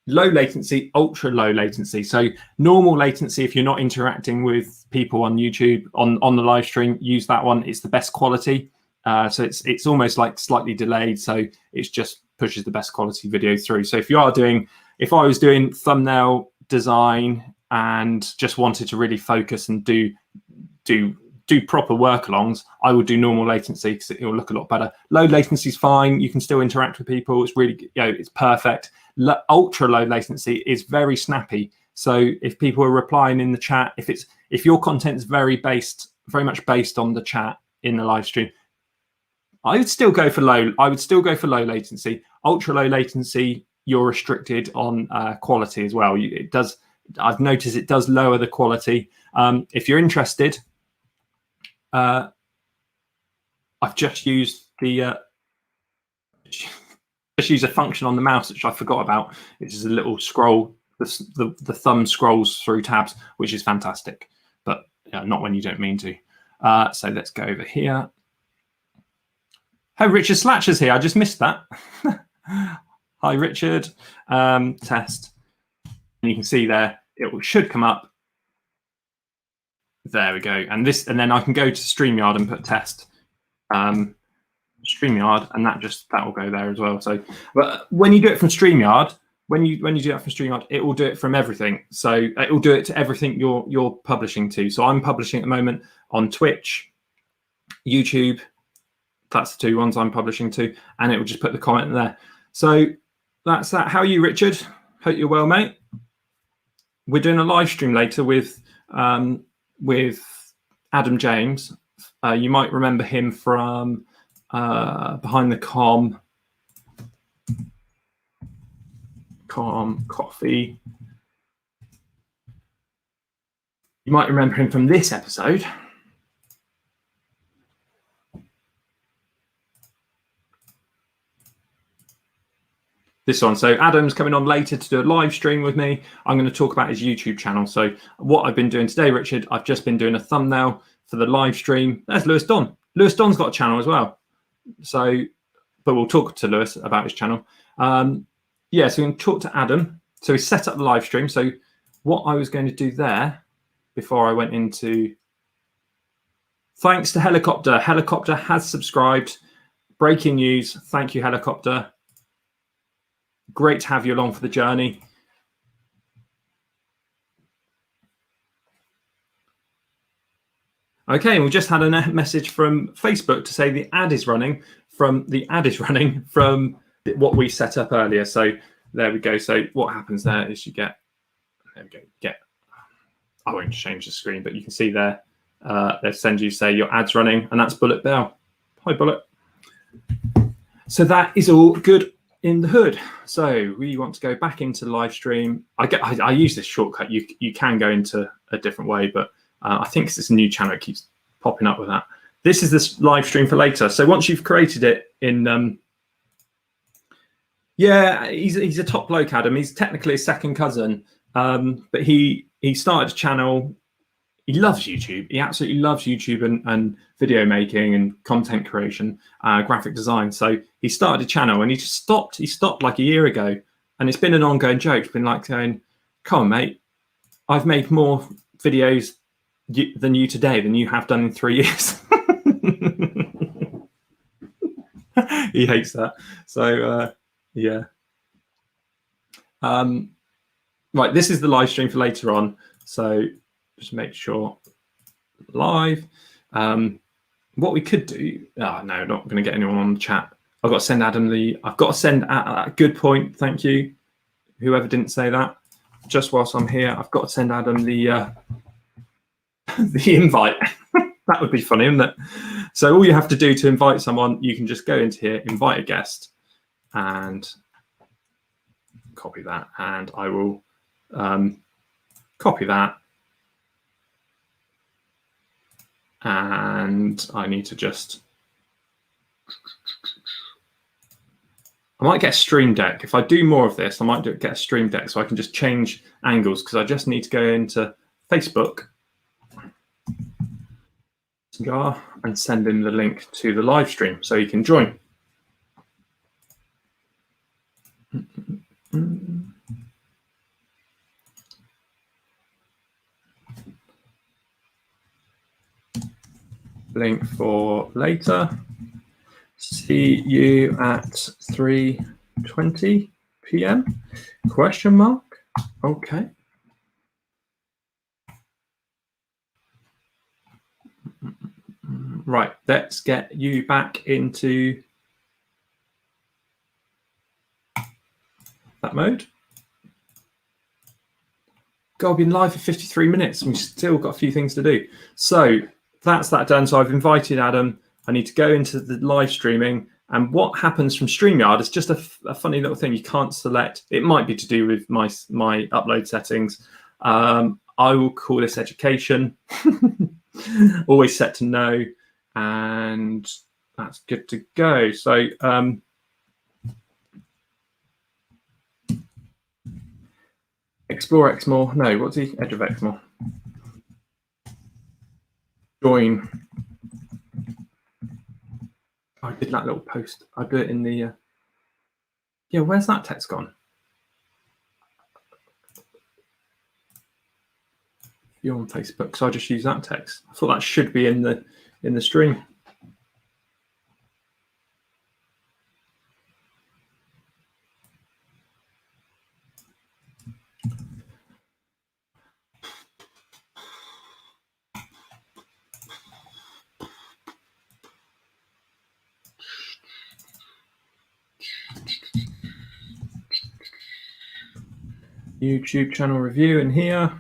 low latency, ultra low latency. So normal latency, if you're not interacting with people on YouTube on the live stream, use that one. It's the best quality. So it's almost like slightly delayed. So it just pushes the best quality video through. So if I was doing thumbnail design and just wanted to really focus and do proper work-alongs, I would do normal latency because it will look a lot better. Low latency is fine. You can still interact with people. It's really, it's perfect. Ultra low latency is very snappy. So if people are replying in the chat, if your content is very much based on the chat in the live stream, I would still go for low. I would still go for low latency. Ultra low latency, you're restricted on quality as well. I've noticed it does lower the quality. If you're interested, I've just used a function on the mouse which I forgot about. It's just a little scroll. The thumb scrolls through tabs, which is fantastic, but not when you don't mean to. So let's go over here. Hey, Richard Slatcher's here. I just missed that. Hi, Richard. Test. And you can see there, it should come up. There we go. And then I can go to StreamYard and put test. StreamYard, and that will go there as well. So, but when you do it from StreamYard, when you do that from StreamYard, it will do it from everything. So it will do it to everything you're publishing to. So I'm publishing at the moment on Twitch, YouTube. That's the 2 ones I'm publishing to, and it will just put the comment there. So that's that. How are you, Richard? Hope you're well, mate. We're doing a live stream later with Adam James. You might remember him from Behind the Com. Calm Coffee. You might remember him from this episode. This one. So Adam's coming on later to do a live stream with me. I'm going to talk about his YouTube channel. So what I've been doing today, Richard, I've just been doing a thumbnail for the live stream. There's Lewis Don. Lewis Don's got a channel as well. So, but we'll talk to Lewis about his channel. Yeah, so we can talk to Adam. So we set up the live stream. So what I was going to do there before I went into, thanks to Helicopter. Helicopter has subscribed. Breaking news. Thank you, Helicopter. Great to have you along for the journey. Okay, and we just had a message from Facebook to say the ad is running from what we set up earlier. So there we go. So what happens there is you get, there we go, I won't change the screen, but you can see there, they send you, say your ad's running, and that's Bullet Bell. Hi, Bullet. So that is all good in the hood. So we want to go back into the live stream. I use this shortcut. You can go into a different way, but I think it's a new channel. It keeps popping up with that. This is this live stream for later. So once you've created it in, yeah, he's a top bloke, Adam. He's technically a second cousin, but he started a channel. He loves YouTube. He absolutely loves YouTube and video making and content creation, graphic design. So he started a channel and he just stopped. He stopped like a year ago, and it's been an ongoing joke. It's been like saying, "Come on, mate, I've made more videos than you today than you have done in 3 years." He hates that. So yeah. Right, this is the live stream for later on. So just make sure live. What we could do, no, not going to get anyone on the chat. I've got to send Adam good point. Thank you. Whoever didn't say that. Just whilst I'm here, I've got to send Adam the invite. That would be funny, isn't it? So all you have to do to invite someone, you can just go into here, invite a guest, and copy that. And I will copy that. And I need to just, I might get a Stream Deck. If I do more of this, I might get a Stream Deck so I can just change angles, because I just need to go into Facebook and send him the link to the live stream so he can join. Link for later. See you at 3:20 p.m. Question mark. Okay. Right, let's get you back into that mode. God, I've been live for 53 minutes and we've still got a few things to do. So that's that done. So I've invited Adam. I need to go into the live streaming, and what happens from StreamYard is just a funny little thing. You can't select. It might be to do with my upload settings. I will call this education. Always set to no, and that's good to go. So explore Exmoor. No, what's the edge of Exmoor? Join. I did that little post. I do it in the. Yeah, where's that text gone? You're on Facebook, so I just use that text. I thought that should be in the stream. YouTube channel review in here.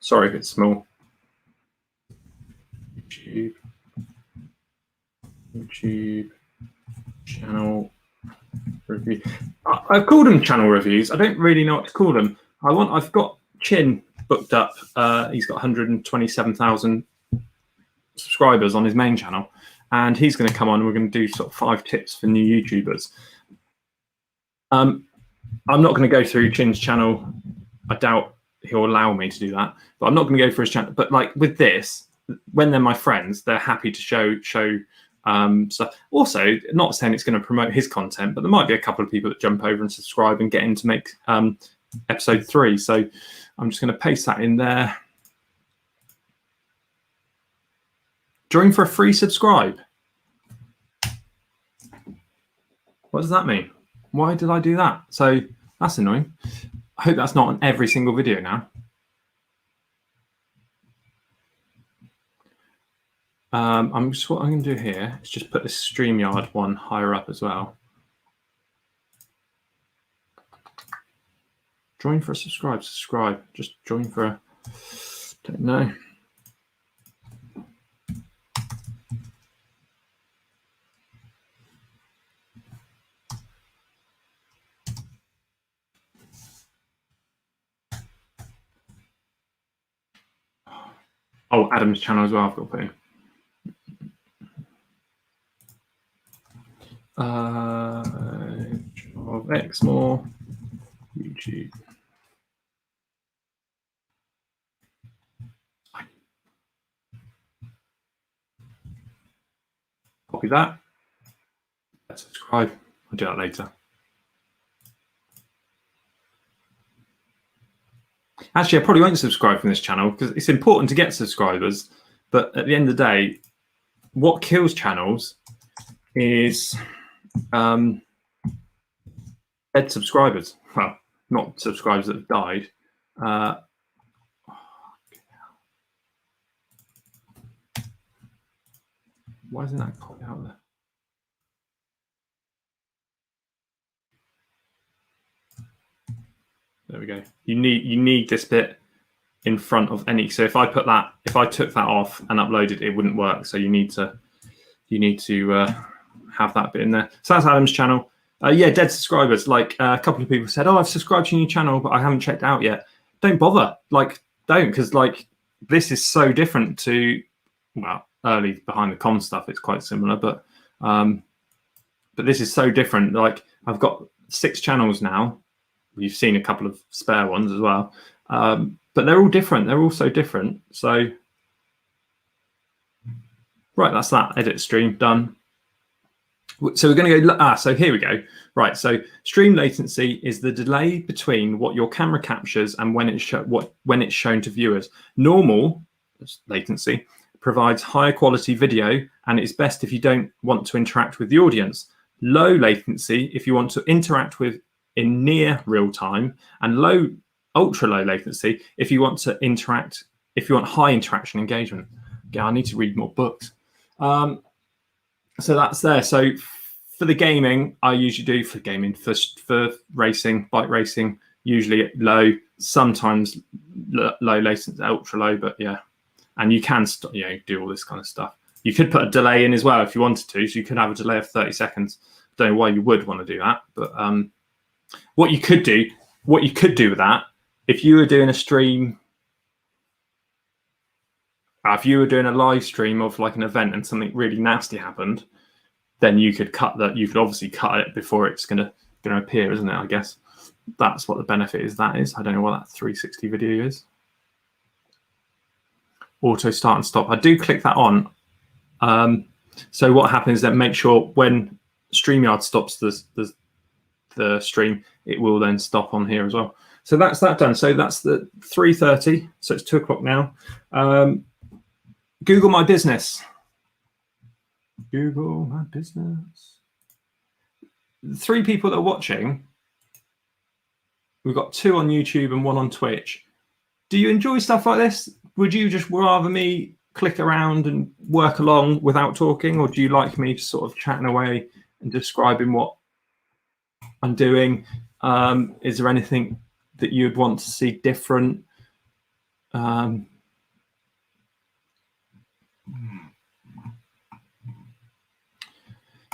Sorry if it's small. YouTube channel review. I've called them channel reviews. I don't really know what to call them. I've got Chin booked up. He's got 127,000 subscribers on his main channel, and he's going to come on and we're going to do sort of 5 tips for new YouTubers. I'm not going to go through Chin's channel. I doubt he'll allow me to do that, but I'm not going to go for his channel. But like with this, when they're my friends, they're happy to show stuff. Also, not saying it's going to promote his content, but there might be a couple of people that jump over and subscribe and get in to make episode 3. So I'm just going to paste that in there. Join for a free subscribe. What does that mean? Why did I do that? So that's annoying. I hope that's not on every single video now. What I'm going to do here is just put this StreamYard one higher up as well. Join for a subscribe. Just join for a, don't know. Oh, Adam's channel as well, I've got to put in. Of Exmoor, YouTube. Copy that. Subscribe. I'll do that later. Actually, I probably won't subscribe from this channel because it's important to get subscribers. But at the end of the day, what kills channels is dead subscribers. Well, not subscribers that have died. Why isn't that popping out there? There we go. You need this bit in front of any. So if I took that off and uploaded, it wouldn't work. So you need to have that bit in there. So that's Adam's channel. Yeah, dead subscribers. Like a couple of people said, "Oh, I've subscribed to your channel, but I haven't checked it out yet." Don't bother. Like, don't, because like this is so different to, well, early behind the comms stuff. It's quite similar, but this is so different. Like I've got 6 channels now. You've seen a couple of spare ones as well, but they're all different. They're all so different. So, right, that's that. Edit stream done. So we're going to go. So here we go. Right. So stream latency is the delay between what your camera captures and when it's shown to viewers. Normal latency provides higher quality video, and it's best if you don't want to interact with the audience. Low latency if you want to interact with in near real time, and ultra low latency if you want to interact, if you want high interaction engagement. Yeah, I need to read more books. So that's there. So for the gaming, I usually do for racing, bike racing, usually low, sometimes low latency, ultra low, but yeah. And you can do all this kind of stuff. You could put a delay in as well if you wanted to. So you could have a delay of 30 seconds. Don't know why you would want to do that, but what you could do with that, if you were doing a stream, if you were doing a live stream of like an event and something really nasty happened, then you could cut that. You could obviously cut it before it's gonna appear, isn't it? I guess that's what the benefit is. I don't know what that 360 video is. Auto start and stop. I do click that on. So what happens is that make sure when StreamYard stops the stream, it will then stop on here as well. So that's that done. So that's the 3:30. So it's 2 o'clock now. Google My Business. Google My Business. 3 people that are watching. We've got 2 on YouTube and 1 on Twitch. Do you enjoy stuff like this? Would you just rather me click around and work along without talking, or do you like me just sort of chatting away and describing what I'm doing? Is there anything that you'd want to see different?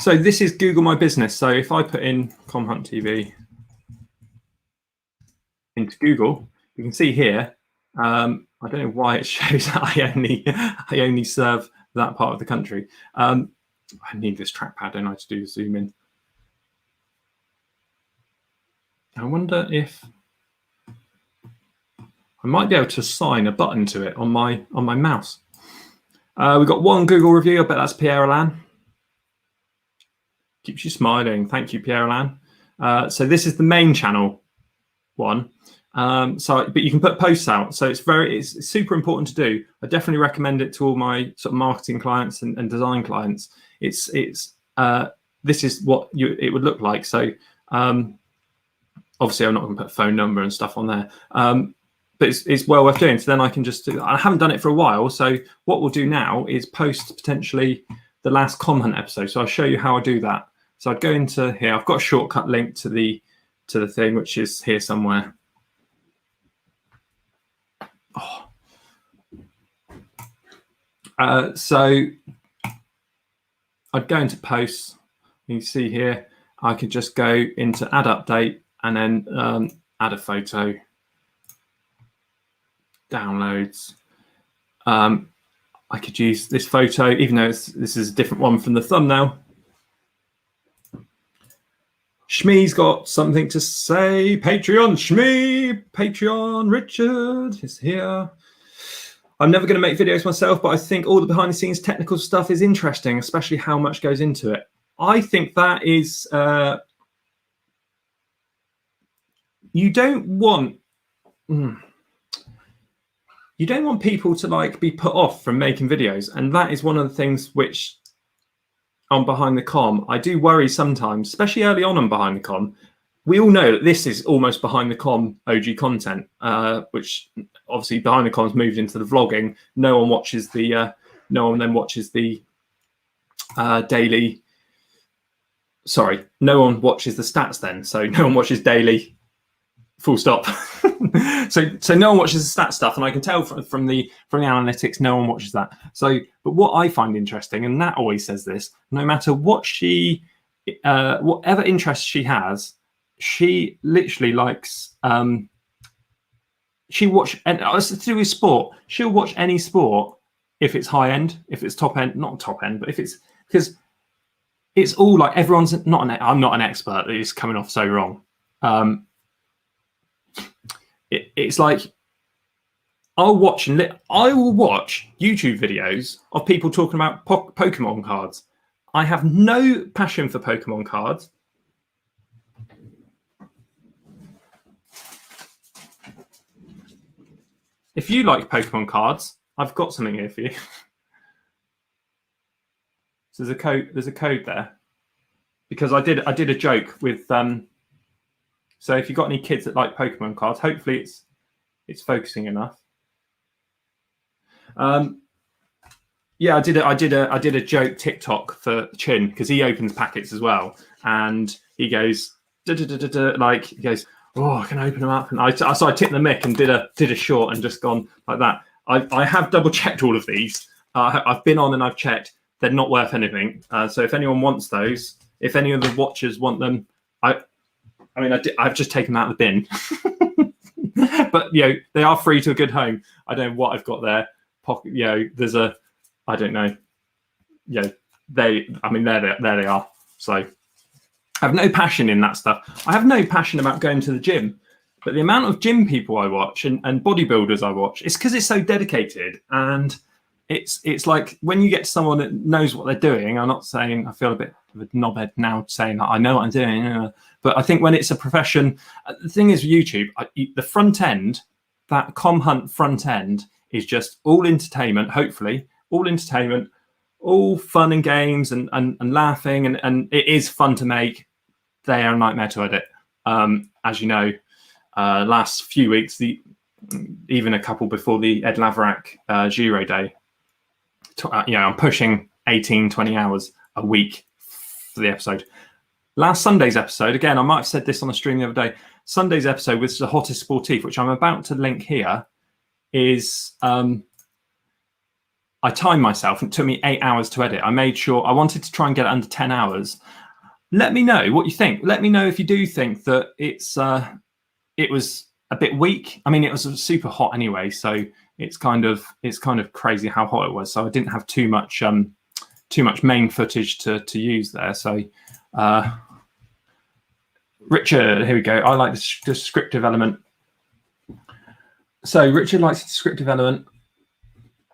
So this is Google My Business. So if I put in ComHunt TV into Google, you can see here. I don't know why it shows that I only serve that part of the country. I need this trackpad, don't I, to do the zoom in. I wonder if I might be able to assign a button to it on my mouse. We've got one Google review. I bet that's Pierre Alain. Keeps you smiling. Thank you, Pierre Alain. So this is the main channel one. But you can put posts out. So it's super important to do. I definitely recommend it to all my sort of marketing clients and design clients. This is what it would look like. So obviously I'm not going to put a phone number and stuff on there. But it's well worth doing. So then I can just do. I haven't done it for a while. So what we'll do now is post potentially the last ComHunt episode. So I'll show you how I do that. So I'd go into here. I've got a shortcut link to the thing, which is here somewhere. So I'd go into posts. You can see here, I could just go into add update and then add a photo. Downloads. I could use this photo, even though this is a different one from the thumbnail. Shmee's got something to say. Patreon, Shmee, Patreon, Richard is here. I'm never going to make videos myself, but I think all the behind the scenes technical stuff is interesting, especially how much goes into it. I think that is, you don't want people to like be put off from making videos. And that is one of the things which on Behind the Com, I do worry sometimes, especially early on Behind the Com. We all know that this is almost Behind the Com OG content, which obviously Behind the Com's moved into the vlogging. No one watches the, no one then watches the daily. Sorry, no one watches the stats then. So no one watches daily. Full stop. so no one watches the stat stuff, and I can tell from the analytics, no one watches that. So, but what I find interesting, and Nat always says this, no matter what she, whatever interest she has, she literally likes. She watch, and it's to do with sport. She'll watch any sport if it's high end, if it's top end, not top end, but if it's because it's all like everyone's not an. I'm not an expert. It's coming off so wrong. It's like I will watch YouTube videos of people talking about Pokemon cards. I have no passion for Pokemon cards. If you like Pokemon cards, I've got something here for you. So there's a code. There's a code there because I did a joke with So if you've got any kids that like Pokemon cards, hopefully it's focusing enough. Yeah, I did a joke TikTok for Chin because he opens packets as well, and he goes like he goes, oh, I can open them up, and so I tipped the mic and did a short and just gone like that. I have double checked all of these. I've been on and I've checked. They're not worth anything. So if anyone wants those, if any of the watchers want them, I mean, I've just taken them out of the bin, but they are free to a good home. I don't know what I've got there. Pocket, there's a, I don't know. There they are. So I have no passion in that stuff. I have no passion about going to the gym, but the amount of gym people I watch and bodybuilders I watch, it's because it's so dedicated, and it's like when you get someone that knows what they're doing. I'm not saying I feel a bit of a knobhead now saying that I know what I'm doing, but I think when it's a profession, the thing is with YouTube, the front end, that ComHunt front end is just all entertainment, hopefully, all entertainment, all fun and games and laughing, and it is fun to make. They are a nightmare to edit. As you know, last few weeks, even a couple before the Ed Laverack Giro day, I'm pushing 18, 20 hours a week for the episode. Last Sunday's episode, again, I might have said this on the stream the other day, Sunday's episode was the hottest sportif, which I'm about to link here, is I timed myself. It took me 8 hours to edit. I made sure I wanted to try and get it under 10 hours. Let me know what you think. Let me know if you do think that it was a bit weak. I mean, it was super hot anyway, so it's kind of crazy how hot it was. So I didn't have too much main footage to use there. So Richard, here we go. I like the descriptive element. So Richard likes the descriptive element.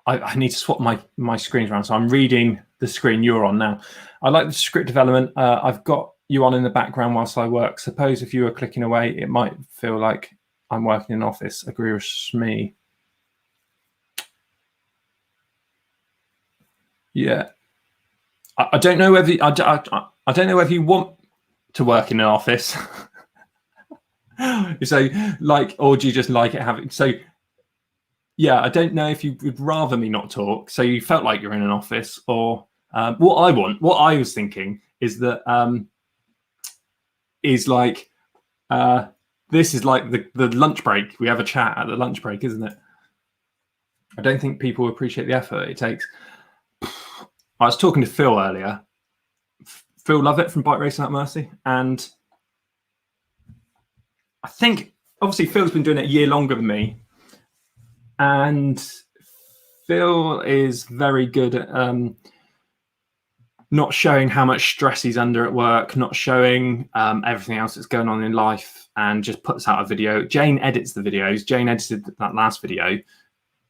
I need to swap my screens around, so I'm reading the screen you're on now. I like the descriptive element. I've got you on in the background whilst I work. Suppose if you were clicking away, it might feel like I'm working in an office. Agree with me? Yeah. I don't know whether I don't know whether you want to work in an office. So like, or do you just like it having so? Yeah, I don't know if you would rather me not talk, so you felt like you're in an office, or what I was thinking is that this is like the lunch break. We have a chat at the lunch break, isn't it? I don't think people appreciate the effort it takes. I was talking to Phil earlier. Phil Lovett from Bike Racing at Mercy, and I think obviously Phil's been doing it a year longer than me. And Phil is very good at not showing how much stress he's under at work, not showing everything else that's going on in life, and just puts out a video. Jane edits the videos. Jane edited that last video,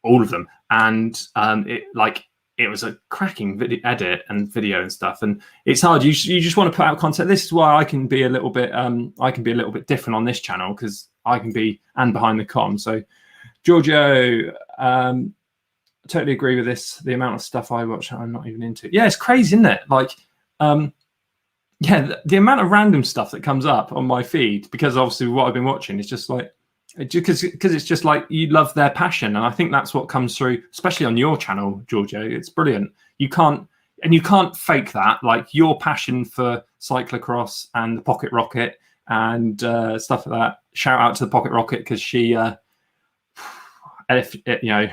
all of them, and it was a cracking edit and video and stuff. And it's hard. You just want to put out content. This is why I can be a little bit different on this channel, because I can be and behind the comm. So. Giorgio, totally agree with this. The amount of stuff I watch, I'm not even into. Yeah, it's crazy, isn't it? Like, yeah, the amount of random stuff that comes up on my feed, because obviously what I've been watching is just like, because it's just like you love their passion, and I think that's what comes through, especially on your channel, Giorgio. It's brilliant. You can't fake that. Like your passion for cyclocross and the Pocket Rocket and stuff like that. Shout out to the Pocket Rocket, because she. If you know,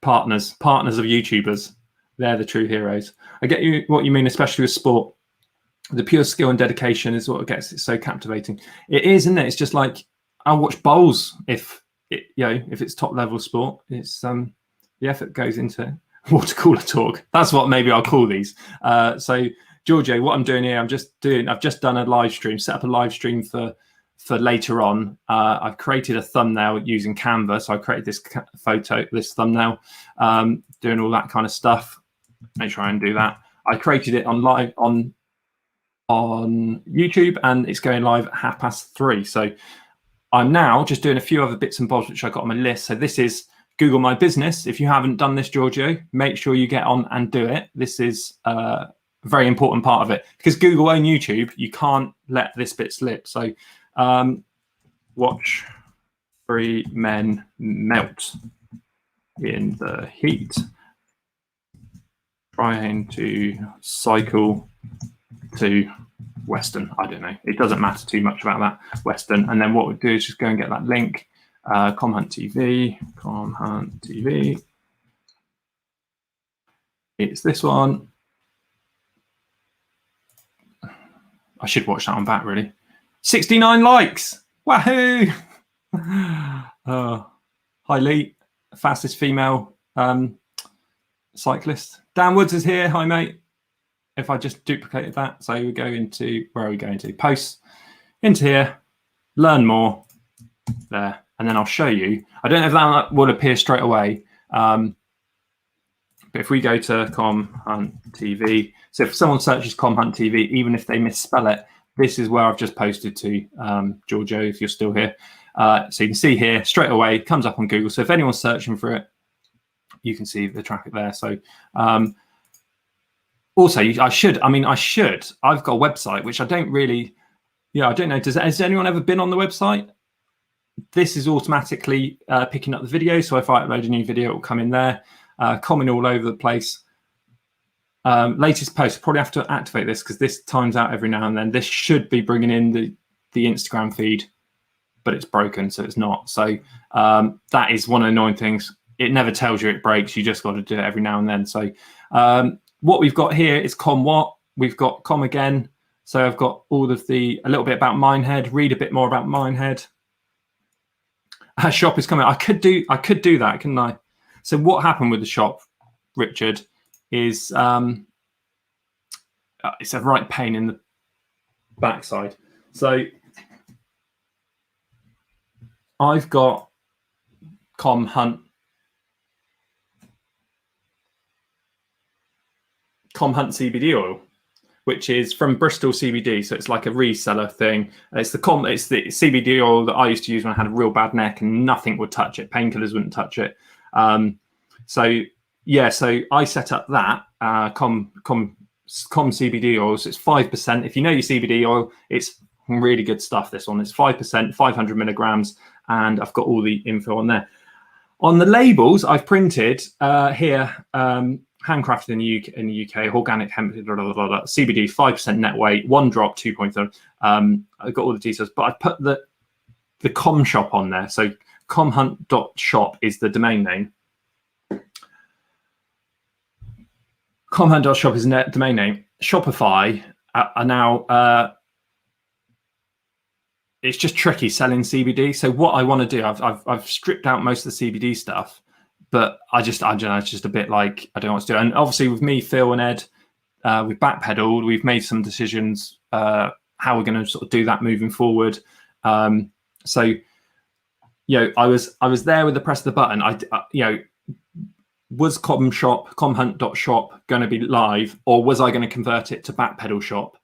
partners of YouTubers, they're the true heroes. I get you what you mean, especially with sport. The pure skill and dedication is what gets it so captivating. It is, isn't it? It's just like I'll watch bowls if it's top level sport. It's the effort goes into it. Water cooler talk. That's what maybe I'll call these. So Giorgio, what I'm doing here, I've just done a live stream, set up a live stream for later on. I've created a thumbnail using Canva. So I created this this thumbnail, doing all that kind of stuff. Make sure I undo that. I created it on live on YouTube, and it's going live at 3:30. So I'm now just doing a few other bits and bobs which I got on my list. So this is Google My Business. If you haven't done this, Giorgio, make sure you get on and do it. This is a very important part of it, because Google own YouTube. You can't let this bit slip. So watch 3 men melt in the heat, trying to cycle to Western. I don't know. It doesn't matter too much about that. Western. And then what we'll do is just go and get that link. Comhunt TV. It's this one. I should watch that one back, really. 69 likes. Wahoo! Hi Lee, fastest female cyclist. Dan Woods is here. Hi mate. If I just duplicated that, so we go into, where are we going to? Posts, into here, learn more, there, and then I'll show you. I don't know if that will appear straight away, but if we go to Comhunt TV, so if someone searches Comhunt TV, even if they misspell it, this is where I've just posted to, Giorgio, if you're still here. So you can see here straight away, it comes up on Google. So if anyone's searching for it, you can see the traffic there. So also, I've got a website, which I don't really, I don't know. Has anyone ever been on the website? This is automatically picking up the video. So if I upload a new video, it will come in there, comment all over the place. Latest post, probably have to activate this because this times out every now and then. This should be bringing in the Instagram feed, but it's broken, so it's not. So that is one of the annoying things. it never tells you it breaks. You just got to do it every now and then. So what we've got here is com what, we've got com again. So I've got all of a little bit about Minehead, read a bit more about Minehead. Shop is coming. I could do that, couldn't I? So what happened with the shop, Richard, is it's a right pain in the backside. So I've got com hunt CBD oil, which is from Bristol CBD. So it's like a reseller thing. It's the CBD oil that I used to use when I had a real bad neck and nothing would touch it. Painkillers wouldn't touch it. So I set up that com CBD oil. So it's 5%. If you know your CBD oil, it's really good stuff. This one is 5%, 500 milligrams, and I've got all the info on there. On the labels, I've printed here. Handcrafted in the UK, organic hemp, CBD, 5% net weight, 1 drop, 2.0. I've got all the details, but I put the com shop on there. So comhunt.shop is the domain name. Comhunt.shop is the domain name. Shopify are now it's just tricky selling CBD. So what I want to do, I've stripped out most of the CBD stuff. But I don't know, it's just a bit like, I don't know what to do. And obviously with me, Phil and Ed, we've backpedaled, we've made some decisions, how we're going to sort of do that moving forward. So, I was there with the press of the button. Was comhunt.shop going to be live, or was I going to convert it to backpedal shop?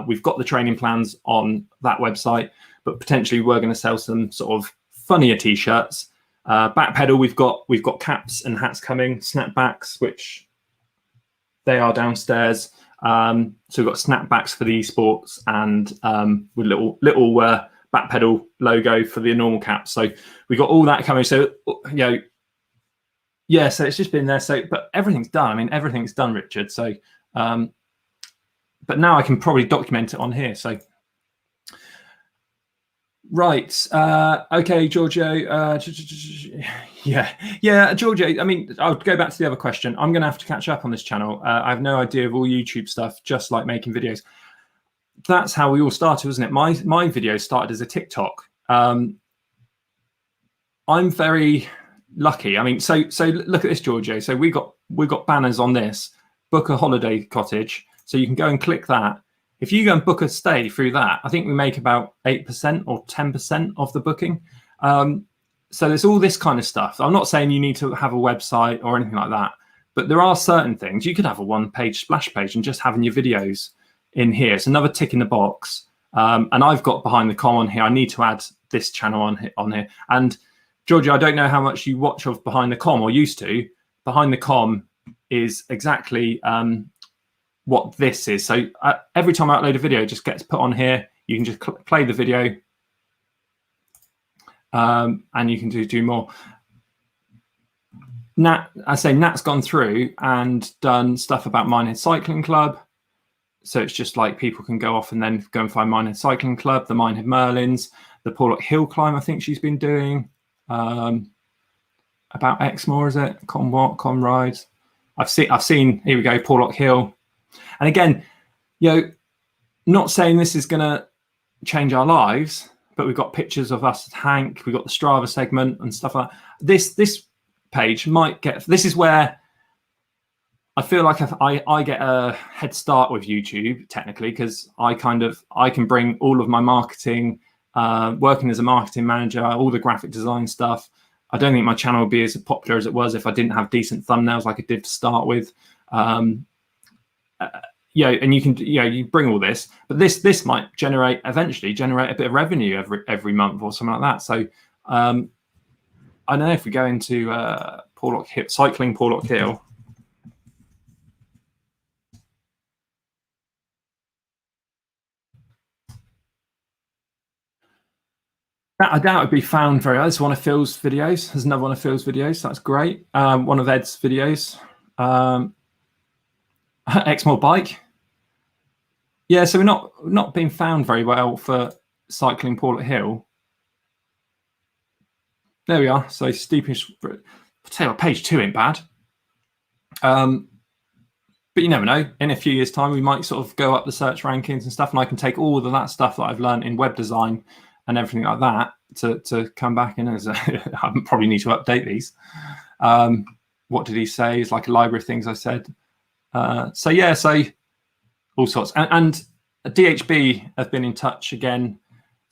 We've got the training plans on that website, but potentially we're going to sell some sort of funnier t-shirts. Backpedal, we've got caps and hats coming, snapbacks, which they are downstairs. So we've got snapbacks for the esports and with little backpedal logo for the normal caps. So we got all that coming. So so it's just been there. So but everything's done. I mean, everything's done, Richard. So but now I can probably document it on here. So right. Okay, Giorgio. Giorgio. I mean, I'll go back to the other question. I'm going to have to catch up on this channel. I have no idea of all YouTube stuff, just like making videos. That's how we all started, wasn't it? My videos started as a TikTok. I'm very lucky. I mean, so look at this, Giorgio. So we got banners on this. Book a holiday cottage. So you can go and click that. If you go and book a stay through that, I think we make about 8% or 10% of the booking. So there's all this kind of stuff. I'm not saying you need to have a website or anything like that, but there are certain things. You could have a one-page splash page and just having your videos in here. It's another tick in the box. And I've got Behind the Com on here. I need to add this channel on here. And Georgia, I don't know how much you watch of Behind the Com or used to. Behind the Com is exactly what this is. So every time I upload a video, it just gets put on here. You can just play the video and you can do more. Nat's gone through and done stuff about Minehead Cycling Club. So it's just like people can go off and then go and find Minehead Cycling Club, the Minehead Merlins, the Porlock Hill climb I think she's been doing. About Exmoor, is it? Com rides. I've seen, here we go, Porlock Hill. And again, not saying this is going to change our lives, but we've got pictures of us at Hank. We've got the Strava segment and stuff like that. This page might get, this is where I feel like I get a head start with YouTube, technically, because I can bring all of my marketing, working as a marketing manager, all the graphic design stuff. I don't think my channel would be as popular as it was if I didn't have decent thumbnails like I did to start with. And you can, you bring all this, but this might eventually generate a bit of revenue every month or something like that. So I don't know if we go into Porlock Hill, cycling Porlock Hill. I doubt it'd be found very. That's one of Phil's videos. There's another one of Phil's videos. That's great. One of Ed's videos. Exmoor bike. Yeah, so we're not being found very well for cycling Porlock Hill. There we are. So steepest tell you what, page 2 ain't bad. But you never know. In a few years' time, we might sort of go up the search rankings and stuff, and I can take all of that stuff that I've learned in web design and everything like that to come back in as I probably need to update these. What did he say? It's like a library of things I said. So yeah, so all sorts. And DHB have been in touch again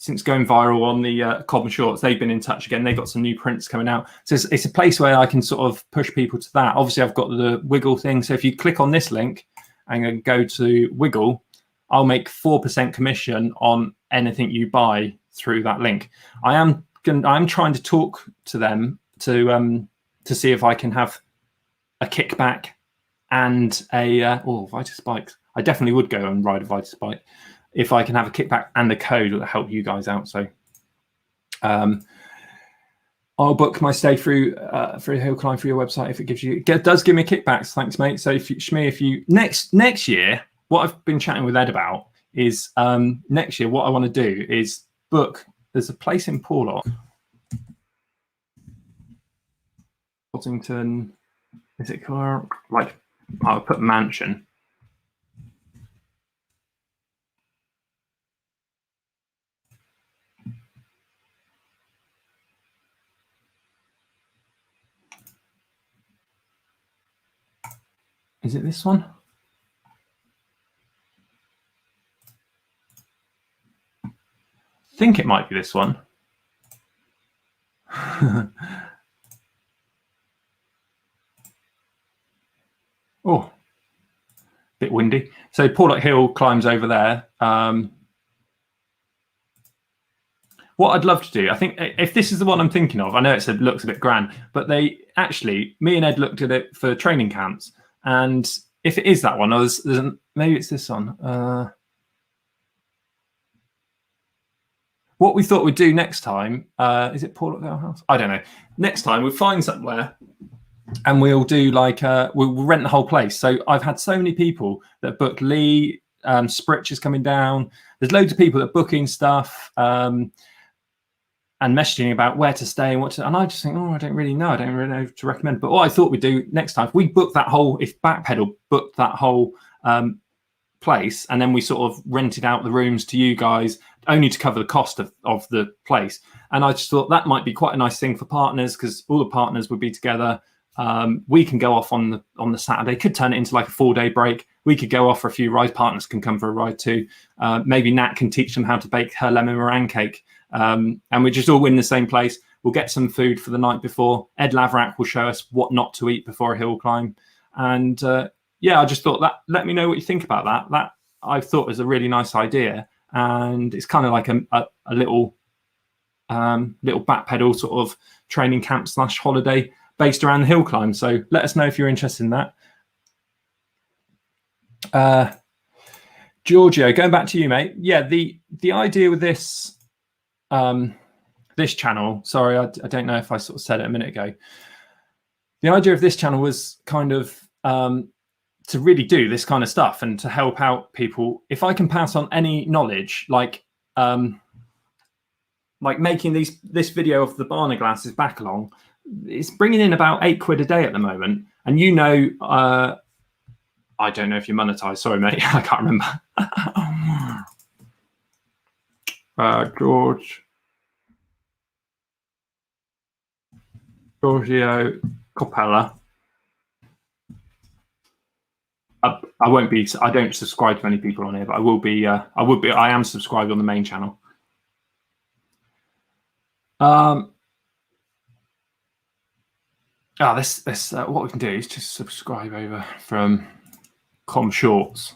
since going viral on the Cobham Shorts. They've been in touch again. They've got some new prints coming out. So it's a place where I can sort of push people to that. Obviously, I've got the Wiggle thing. So if you click on this link and go to Wiggle, I'll make 4% commission on anything you buy through that link. I'm trying to talk to them to see if I can have a kickback and a Vitus bikes. I definitely would go and ride a Vitus bike if I can have a kickback and a code that will help you guys out. So I'll book my stay through hill climb through your website if it does give me kickbacks. Thanks, mate. So if you next year, what I've been chatting with Ed about is next year what I want to do is book. There's a place in Porlock, Bossington. Is it called like? I'll put mansion. Is it this one? I think it might be this one. Oh, bit windy. So Porlock Hill climbs over there. What I'd love to do, I think, if this is the one I'm thinking of, I know it looks a bit grand, but me and Ed looked at it for training camps, and if it is that one, maybe it's this one. What we thought we'd do next time, is it Porlock Vale House? I don't know. Next time we'll find somewhere and we'll do like, we'll rent the whole place. So I've had so many people that booked Lee, Spritch is coming down. There's loads of people that are booking stuff and messaging about where to stay and and I just think, I don't really know. I don't really know to recommend. But what I thought we'd do next time, if we book that whole, if Backpedal booked that whole place, and then we sort of rented out the rooms to you guys only to cover the cost of the place. And I just thought that might be quite a nice thing for partners, because all the partners would be together. We can go off on the Saturday, could turn it into like a 4-day break. We could go off for a few rides. Partners can come for a ride too. Maybe Nat can teach them how to bake her lemon meringue cake. And we just all in the same place. We'll get some food for the night before. Ed Laverack will show us what not to eat before a hill climb. And I just thought that, let me know what you think about that. That I thought was a really nice idea. And it's kind of like a little backpedal sort of training camp / holiday based around the hill climb. So let us know if you're interested in that. Giorgio, going back to you, mate. Yeah, the idea with this this channel, sorry, I don't know if I sort of said it a minute ago. The idea of this channel was kind of to really do this kind of stuff and to help out people. If I can pass on any knowledge, like making this video of the Barna glasses back along, it's bringing in about £8 a day at the moment. And I don't know if you're monetized. Sorry, mate. I can't remember. Giorgio Coppella. I won't be. I don't subscribe to many people on here, but I will be. I am subscribed on the main channel. This what we can do is just subscribe over from Com Shorts.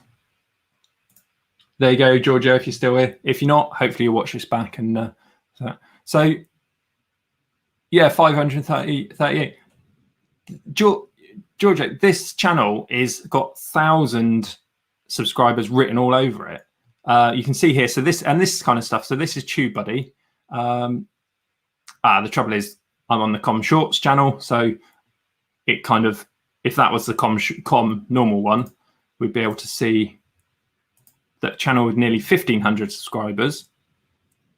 There you go, Giorgio, if you're still here. If you're not, hopefully you'll watch this back. And so yeah, 538. Giorgio, this channel is got 1,000 subscribers written all over it. You can see here. So this kind of stuff. So this is TubeBuddy. The trouble is I'm on the Com Shorts channel, so it kind of, if that was the com normal one, we'd be able to see that channel with nearly 1,500 subscribers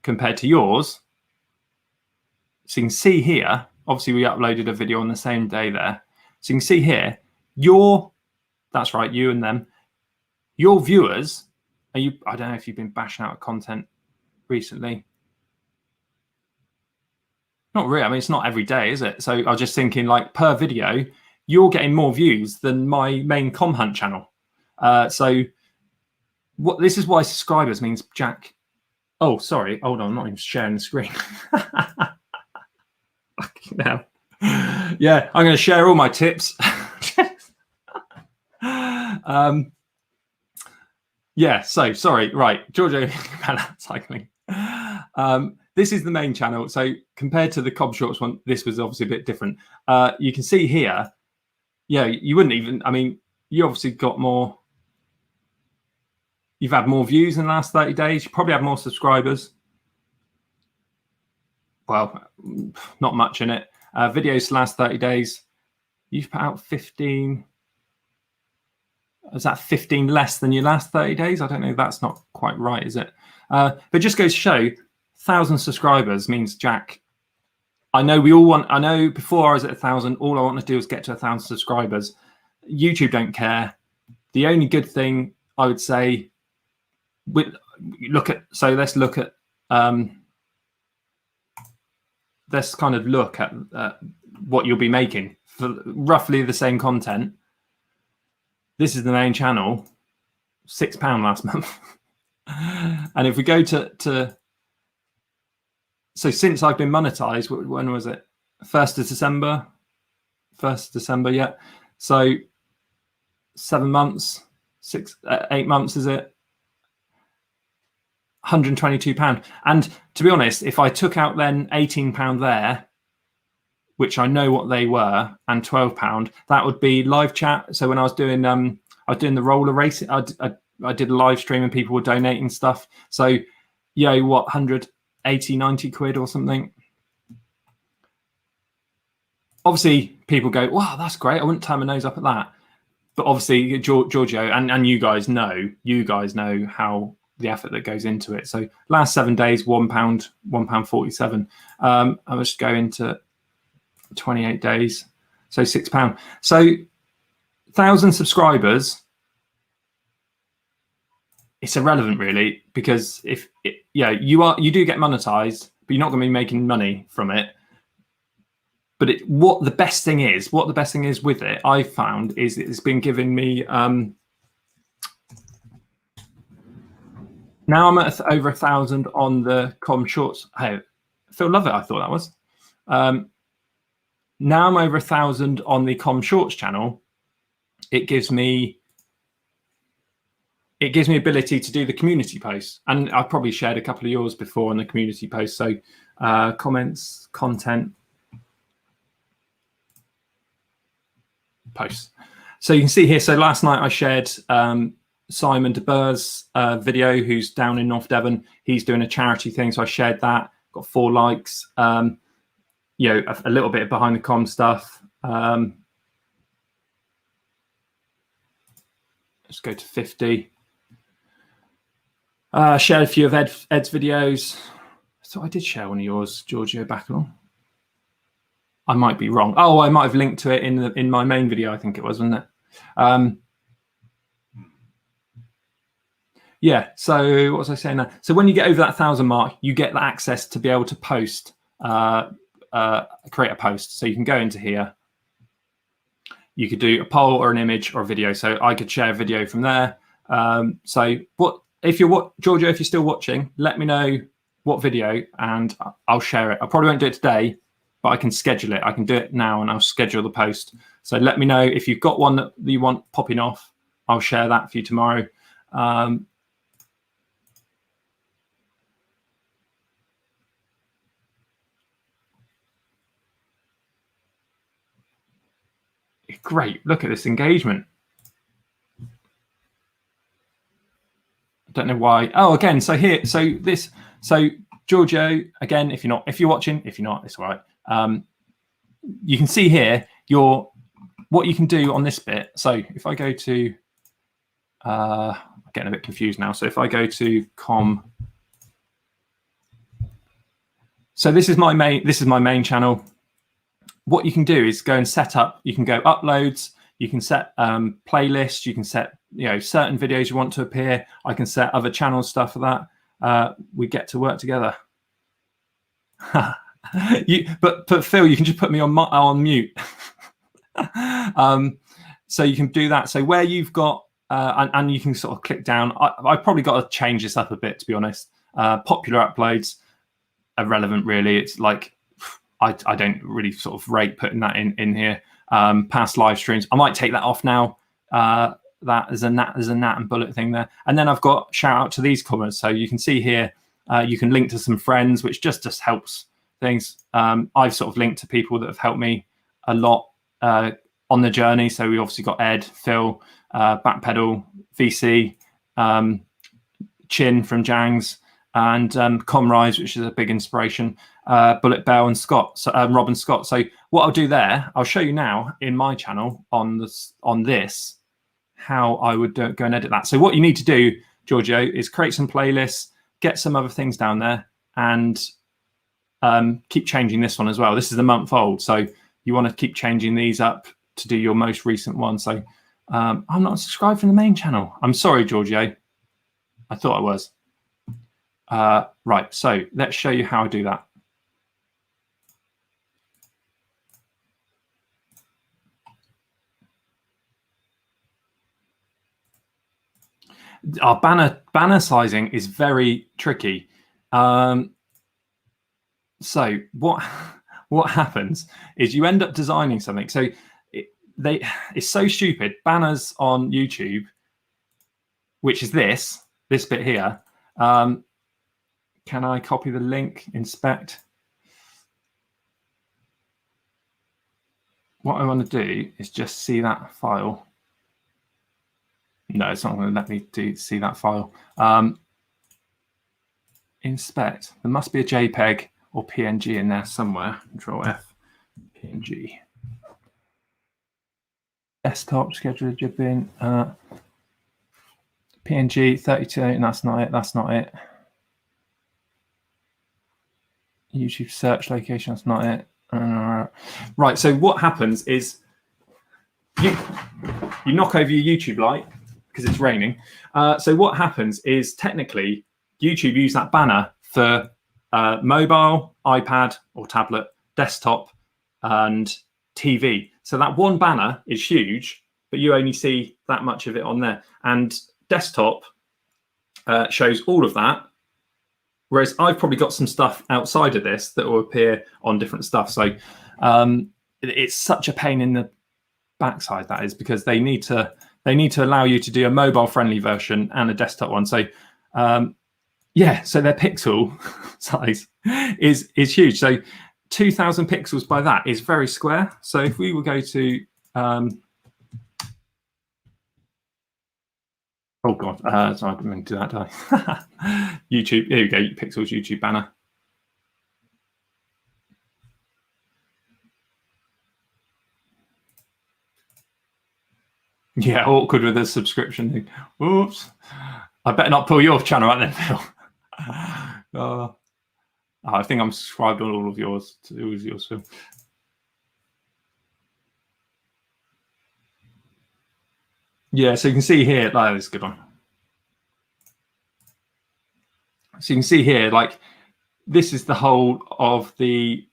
compared to yours. So you can see here obviously we uploaded a video on the same day there. So you can see here, that's right, you and them, your viewers, I don't know if you've been bashing out content recently. Not really. I mean, it's not every day, is it? So I was just thinking, like, per video, you're getting more views than my main Com Hunt channel. So this is why subscribers means Jack. Oh, sorry. Hold on. I'm not even sharing the screen. Now. Yeah, I'm going to share all my tips. Yeah, so sorry. Right. Giorgio cycling. This is the main channel. So compared to the Cobb Shorts one, this was obviously a bit different. You can see here, yeah, you wouldn't even, I mean, you obviously got more, you've had more views in the last 30 days. You probably have more subscribers. Well, not much in it. Videos the last 30 days. You've put out 15. Is that 15 less than your last 30 days? I don't know. That's not quite right, is it? But just goes to show, 1,000 subscribers means Jack. I know before I was at 1,000, all I want to do is get to 1,000 subscribers. YouTube don't care. The only good thing I would say, let's look at let's kind of look at what you'll be making for roughly the same content. This is the main channel, £6 last month. And if we go to so since I've been monetized, when was it? 1st of December? 1st December, yeah. So 7 months, 8 months, is it? £122. And to be honest, if I took out then £18 there, which I know what they were, and £12, that would be live chat. So when I was doing the roller race, I did a live stream and people were donating stuff. So yeah, what, 180, 90 quid or something. Obviously people go, wow, that's great. I wouldn't turn my nose up at that. But obviously Giorgio and you guys know how the effort that goes into it. So last 7 days, £1.47. I was just going to 28 days, so £6. So 1,000 subscribers, it's irrelevant really, because you do get monetized, but you're not going to be making money from it. But what the best thing is with it, I've found, is it's been giving me now I'm at over 1,000 on the Com Shorts. Hey, Phil Lovett, I thought that was. Now I'm over 1,000 on the Com Shorts channel. It gives me ability to do the community posts, and I've probably shared a couple of yours before on the community posts. So comments, content, posts. So you can see here. So last night I shared Simon de Boer's video, who's down in North Devon. He's doing a charity thing, so I shared that. Got 4 likes. A little bit of behind the com stuff. Let's go to 50. Shared a few of Ed's videos. I thought I did share one of yours, Giorgio, back along. I might be wrong. Oh, I might have linked to it in my main video, I think it was, wasn't it? Yeah, so what was I saying now? So when you get over that 1,000 mark, you get the access to be able to post, create a post. So you can go into here. You could do a poll or an image or a video. So I could share a video from there. So Giorgio, if you're still watching, let me know what video and I'll share it. I probably won't do it today, but I can schedule it. I can do it now and I'll schedule the post. So let me know if you've got one that you want popping off. I'll share that for you tomorrow. Great. Look at this engagement. I don't know why. Oh, again. So here. So Giorgio. Again, if you're watching, if you're not, it's all right. You can see here what you can do on this bit. So if I go to, I'm getting a bit confused now. So if I go to com. So this is my main channel. what you can do is go and set up. You can go uploads. You can set playlists. You can set certain videos you want to appear. I can set other channel stuff for that. We get to work together. But Phil, you can just put me on mute. So you can do that. So where you've got and you can sort of click down. I've probably got to change this up a bit, to be honest. Popular uploads, irrelevant really. It's like I don't really sort of rate putting that in here. Past live streams, I might take that off now. That there's a nat and bullet thing there, and then I've got shout out to these comments. So you can see here, you can link to some friends, which just helps things. I've sort of linked to people that have helped me a lot on the journey. So we obviously got Ed, Phil, Backpedal, VC, Chin from Jangs, and Comrise, which is a big inspiration, Bullet Bell and Scott, so, Rob and Scott. So what I'll do there, I'll show you now in my channel on this how I would go and edit that. So what you need to do, Giorgio, is create some playlists, get some other things down there, and keep changing this one as well. This is a month old, so you want to keep changing these up to do your most recent one. So I'm not subscribed from the main channel. I'm sorry, Giorgio. I thought I was. Right, so let's show you how I do that. Our banner sizing is very tricky. So what happens is you end up designing something. So it's so stupid. Banners on YouTube, which is this bit here. Can I copy the link? Inspect. What I want to do is just see that file. No, it's not going to let me see that file. Inspect. There must be a JPEG or PNG in there somewhere. Control F, PNG. Desktop, schedule a jib in. PNG 32, and that's not it. That's not it. YouTube search location, that's not it. Right, so what happens is you knock over your YouTube light because it's raining. So what happens is technically YouTube use that banner for mobile, iPad or tablet, desktop, and TV. So that one banner is huge, but you only see that much of it on there. And desktop shows all of that. Whereas I've probably got some stuff outside of this that will appear on different stuff. So it's such a pain in the backside, that is, because they need to allow you to do a mobile friendly version and a desktop one. So yeah, so their pixel size is huge. So 2000 pixels by that is very square. So if we will go to oh God, so I didn't mean to do that, did I? YouTube, here we go, Pixels YouTube banner. Yeah, awkward with a subscription thing. Oops. I better not pull your channel out then, Phil. I think I'm subscribed on all of yours. It was yours, Phil. Yeah, so you can see here, like, this is a good one. So you can see here, like, this is the whole of the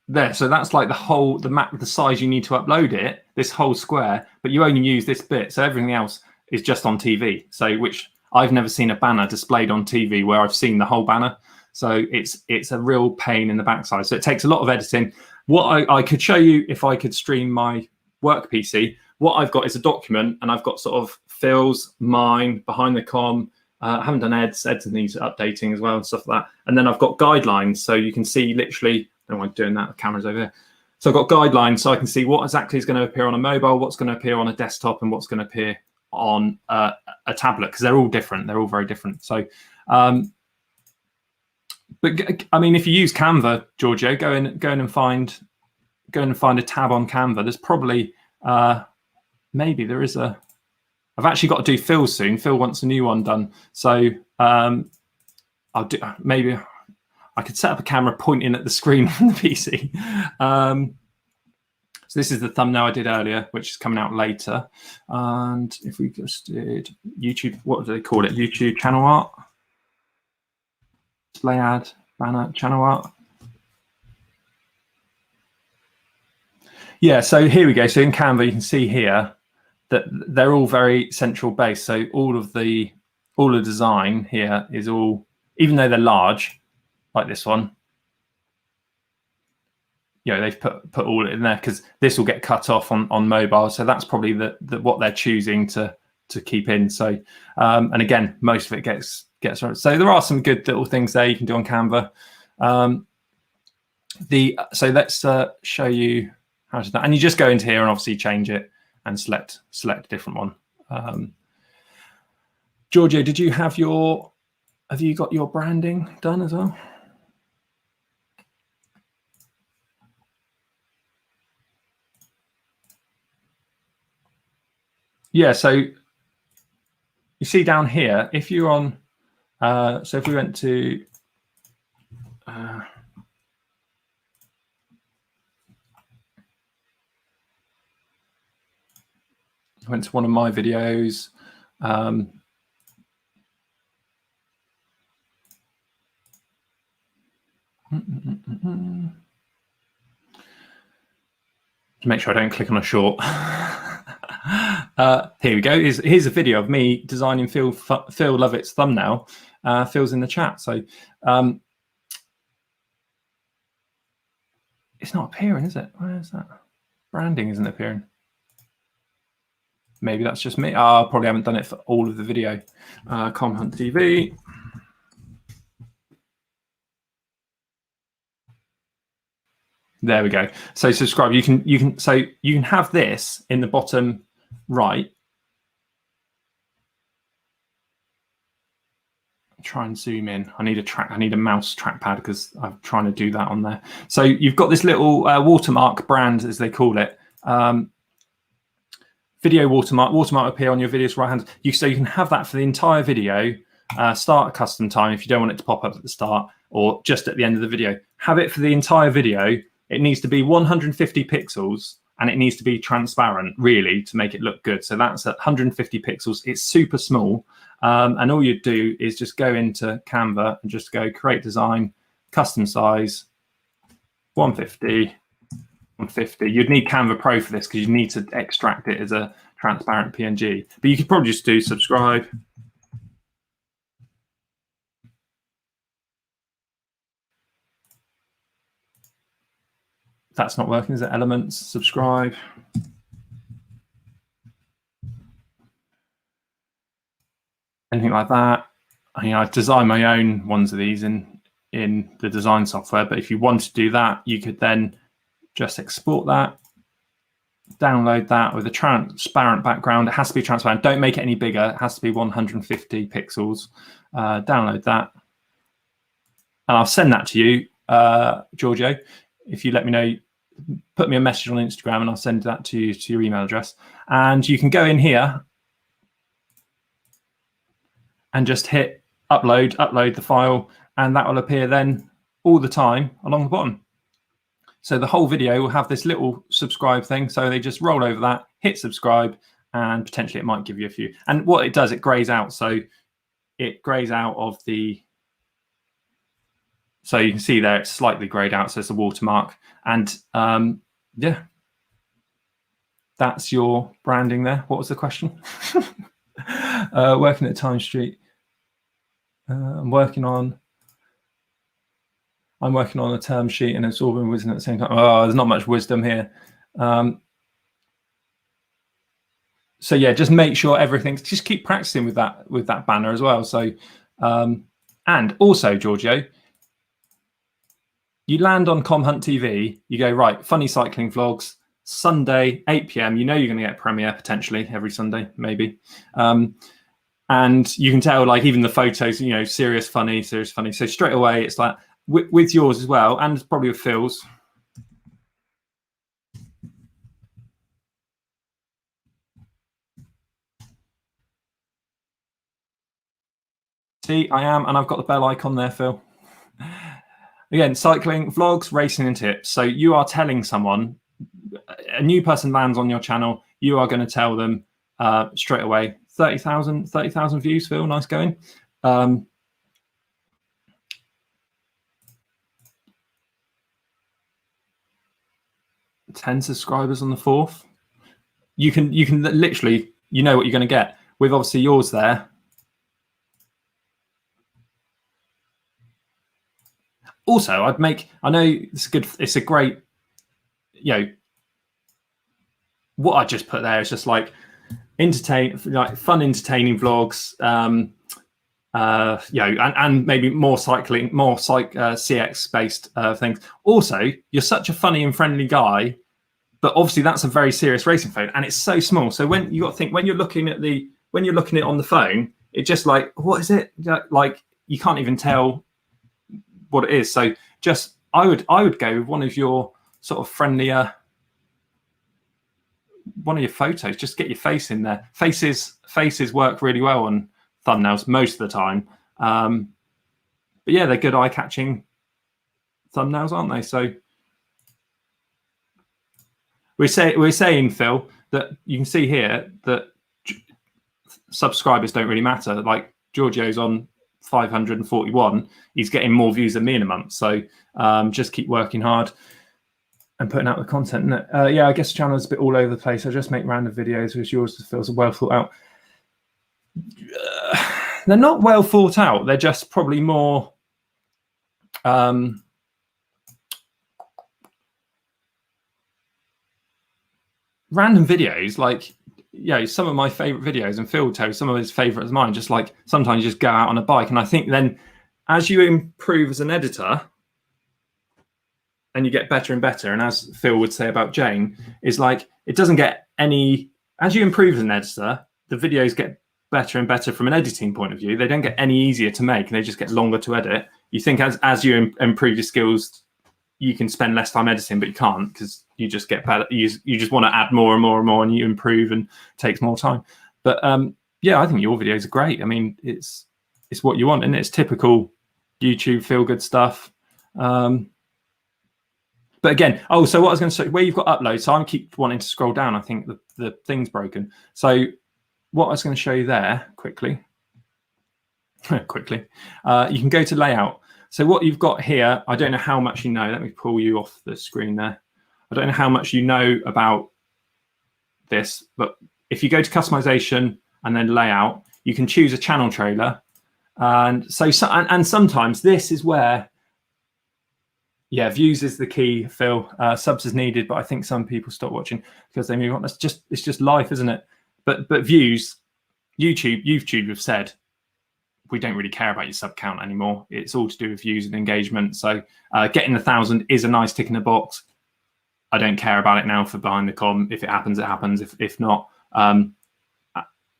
there. So that's like the map, the size you need to upload it, this whole square, but you only use this bit. So everything else is just on TV. So which I've never seen a banner displayed on TV where I've seen the whole banner. So it's a real pain in the backside. So it takes a lot of editing. What I could show you if I could stream my work PC, what I've got is a document, and I've got sort of Phil's, mine, behind the com. I haven't done Ed's needs updating as well and stuff like that. And then I've got guidelines, so you can see literally, I don't want doing that, the camera's over there. So I've got guidelines, so I can see what exactly is going to appear on a mobile, what's going to appear on a desktop, and what's going to appear on a tablet, because they're all different. They're all very different. So, but I mean, if you use Canva, Giorgio, go in and find a tab on Canva. There's probably maybe there is a. I've actually got to do Phil soon. Phil wants a new one done. So I'll do, maybe I could set up a camera pointing at the screen from the PC. So this is the thumbnail I did earlier, which is coming out later. And if we just did YouTube, what do they call it? YouTube channel art, display ad, banner, channel art. Yeah, so here we go. So in Canva, you can see here that they're all very central based. So all the design here is all, even though they're large, like this one, you know, they've put all in there because this will get cut off on mobile. So that's probably what they're choosing to keep in. So and again, most of it gets right. So there are some good little things there you can do on Canva. So let's show you how to do that. And you just go into here and obviously change it and select a different one. Giorgio, have you got your branding done as well? Yeah, so you see down here, if you're on, so if we went to, went to one of my videos, to make sure I don't click on a short. Here we go. Here's a video of me designing Phil Lovett's thumbnail. Phil's in the chat. So it's not appearing, is it? Where is that? Branding isn't appearing. Maybe that's just me. I probably haven't done it for all of the video. Hunt TV. There we go. So subscribe. You can have this in the bottom right. Try and zoom in. I need a mouse trackpad because I'm trying to do that on there. So you've got this little watermark brand, as they call it. Video watermark appear on your video's right hand. So you can have that for the entire video. Start a custom time if you don't want it to pop up at the start or just at the end of the video. Have it for the entire video. It needs to be 150 pixels and it needs to be transparent, really, to make it look good. So that's at 150 pixels. It's super small. And all you do is just go into Canva and just go create design, custom size, 150. You'd need Canva Pro for this because you need to extract it as a transparent PNG. But you could probably just do subscribe. That's not working, is it? Elements, subscribe. Anything like that. I design my own ones of these in the design software, but if you want to do that, you could then just export that, download that with a transparent background. It has to be transparent. Don't make it any bigger. It has to be 150 pixels. Download that. And I'll send that to you, Giorgio. If you let me know, put me a message on Instagram and I'll send that to you to your email address. And you can go in here and just hit upload the file, and that will appear then all the time along the bottom. So the whole video will have this little subscribe thing. So they just roll over that, hit subscribe, and potentially it might give you a few. And what it does, it grays out. So it grays out of the, so you can see there, it's slightly grayed out. So it's a watermark. And yeah, that's your branding there. What was the question? Working at Time Street. I'm working on a term sheet and absorbing wisdom at the same time. Oh, there's not much wisdom here. So yeah, just make sure everything's, just keep practicing with that banner as well. So, and also, Giorgio, you land on Hunt TV, you go, right, funny cycling vlogs, Sunday, 8 p.m. You know you're going to get a premiere potentially every Sunday, maybe. And you can tell, like, even the photos, you know, serious, funny. So straight away, it's like, with yours as well, and probably with Phil's. See, I am, and I've got the bell icon there, Phil. Again, cycling, vlogs, racing and tips. So you are telling someone, a new person lands on your channel, you are going to tell them straight away, 30,000 views, Phil, nice going. 10 subscribers on the 4th. You can literally, you know what you're going to get with obviously yours there. Also, I'd make, I know it's good, it's a great, you know, what I just put there is just like fun, entertaining vlogs, you know, and maybe more cycling, more CX based things. Also, you're such a funny and friendly guy, but obviously that's a very serious racing phone, and it's so small. So when you got to think, when you're looking at it on the phone, it just like, what is it? Like you can't even tell what it is. So just I would go with one of your sort of friendlier, one of your photos. Just get your face in there. Faces work really well on thumbnails most of the time. But yeah, they're good eye-catching thumbnails, aren't they? So we're saying, Phil, that you can see here that subscribers don't really matter. Like Giorgio's on 541, he's getting more views than me in a month. So just keep working hard and putting out the content. Yeah, I guess the channel is a bit all over the place. I just make random videos, which yours feels well thought out. They're not well thought out. They're just probably more random videos. Like, yeah, some of my favorite videos, and Phil tells some of his favorites of mine, just like sometimes you just go out on a bike. And I think then as you improve as an editor and you get better and better, and as Phil would say about Jane, is like it doesn't get any, as you improve as an editor, the videos get better and better from an editing point of view. They don't get any easier to make, and they just get longer to edit. You think as you improve your skills, you can spend less time editing, but you can't, because you just get better. You just want to add more and more and more, and you improve, and it takes more time. But yeah, I think your videos are great. I mean, it's what you want, and it's typical YouTube feel good stuff. But again, oh, so what I was going to say, where you've got upload, so I keep wanting to scroll down. I think the thing's broken. So what I was going to show you there quickly, you can go to layout. So what you've got here, I don't know how much you know. Let me pull you off the screen there. I don't know how much you know about this, but if you go to customization and then layout, you can choose a channel trailer. And so and sometimes this is where, yeah, views is the key, Phil. Subs is needed, but I think some people stop watching because they move on. It's just life, isn't it? But views, YouTube have said, we don't really care about your sub count anymore. It's all to do with views and engagement. So getting 1,000 is a nice tick in the box. I don't care about it now for behind the com. If it happens, it happens. If not,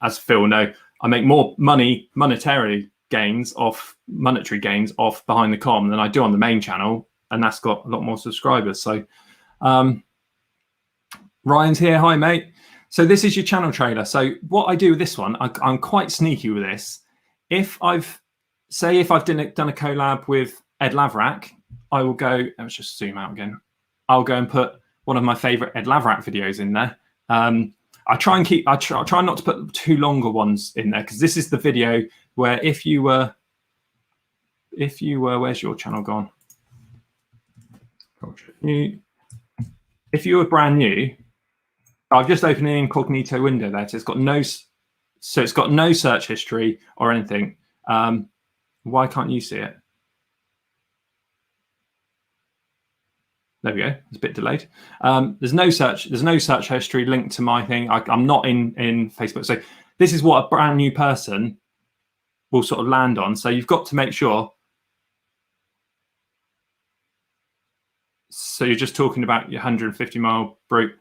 as Phil know, I make more monetary gains off behind the com than I do on the main channel, and that's got a lot more subscribers. So Ryan's here. Hi, mate. So this is your channel trailer. So what I do with this one, I'm quite sneaky with this. If I've done a collab with Ed Laverack, I will go, let's just zoom out again. I'll go and put one of my favorite Ed Laverack videos in there. I try not to put too longer ones in there, because this is the video where if you were, where's your channel gone? If you were brand new, I've just opened an incognito window there, so it's got no search history or anything. Why can't you see it? There we go. It's a bit delayed. There's no search history linked to my thing. I'm not in Facebook. So this is what a brand new person will sort of land on. So you've got to make sure. So you're just talking about your 150-mile brute.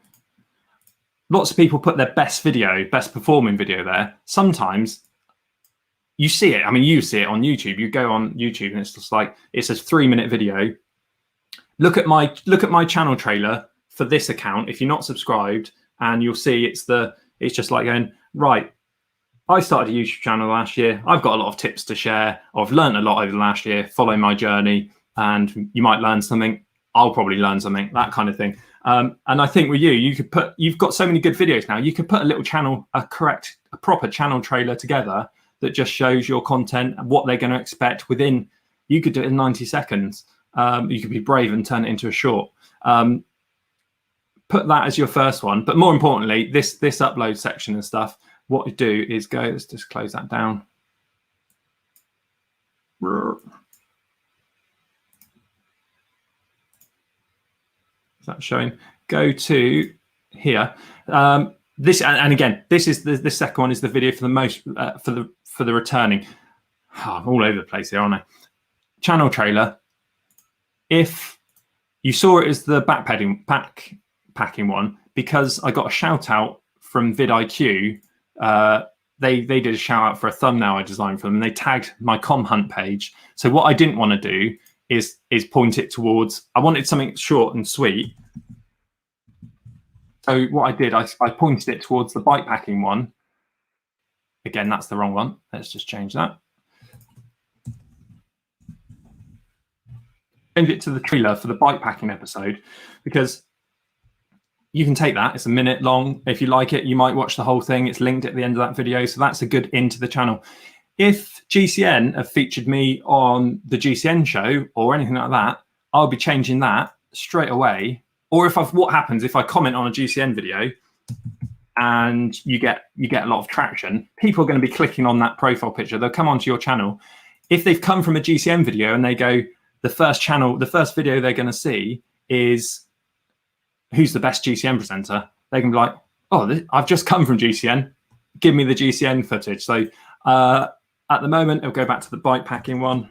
Lots of people put their best performing video there. Sometimes you see it. I mean, you see it on YouTube. You go on YouTube and it's just like, it's a 3-minute video. Look at my channel trailer for this account if you're not subscribed, and you'll see it's just like going, right, I started a YouTube channel last year. I've got a lot of tips to share. I've learned a lot over the last year. Follow my journey, and you might learn something. I'll probably learn something, that kind of thing. And I think with you could put, you've got so many good videos now. You could put a little channel, a proper channel trailer together that just shows your content and what they're going to expect within. You could do it in 90 seconds. You could be brave and turn it into a short. Put that as your first one. But more importantly, this upload section and stuff, what you do is go, let's just close that down. Is that showing? Go to here. This and again, this is the second one is the video for the most for the returning. Oh, I'm all over the place here, aren't I? Channel trailer. If you saw it as the backpacking one, because I got a shout out from vidIQ. They did a shout out for a thumbnail I designed for them, and they tagged my Com Hunt page. So what I didn't want to do is point it towards. I wanted something short and sweet. So what I did, I pointed it towards the bikepacking one. Again, that's the wrong one. Let's just change that. Change it to the trailer for the bikepacking episode, because you can take that. It's a minute long. If you like it, you might watch the whole thing. It's linked at the end of that video. So that's a good into the channel. If GCN have featured me on the GCN show or anything like that, I'll be changing that straight away. Or what happens if I comment on a GCN video and you get a lot of traction, people are going to be clicking on that profile picture. They'll come onto your channel. If they've come from a GCN video and they go, the first video they're going to see is who's the best GCN presenter, they can be like, oh, I've just come from GCN. Give me the GCN footage. So at the moment, it'll go back to the bikepacking one.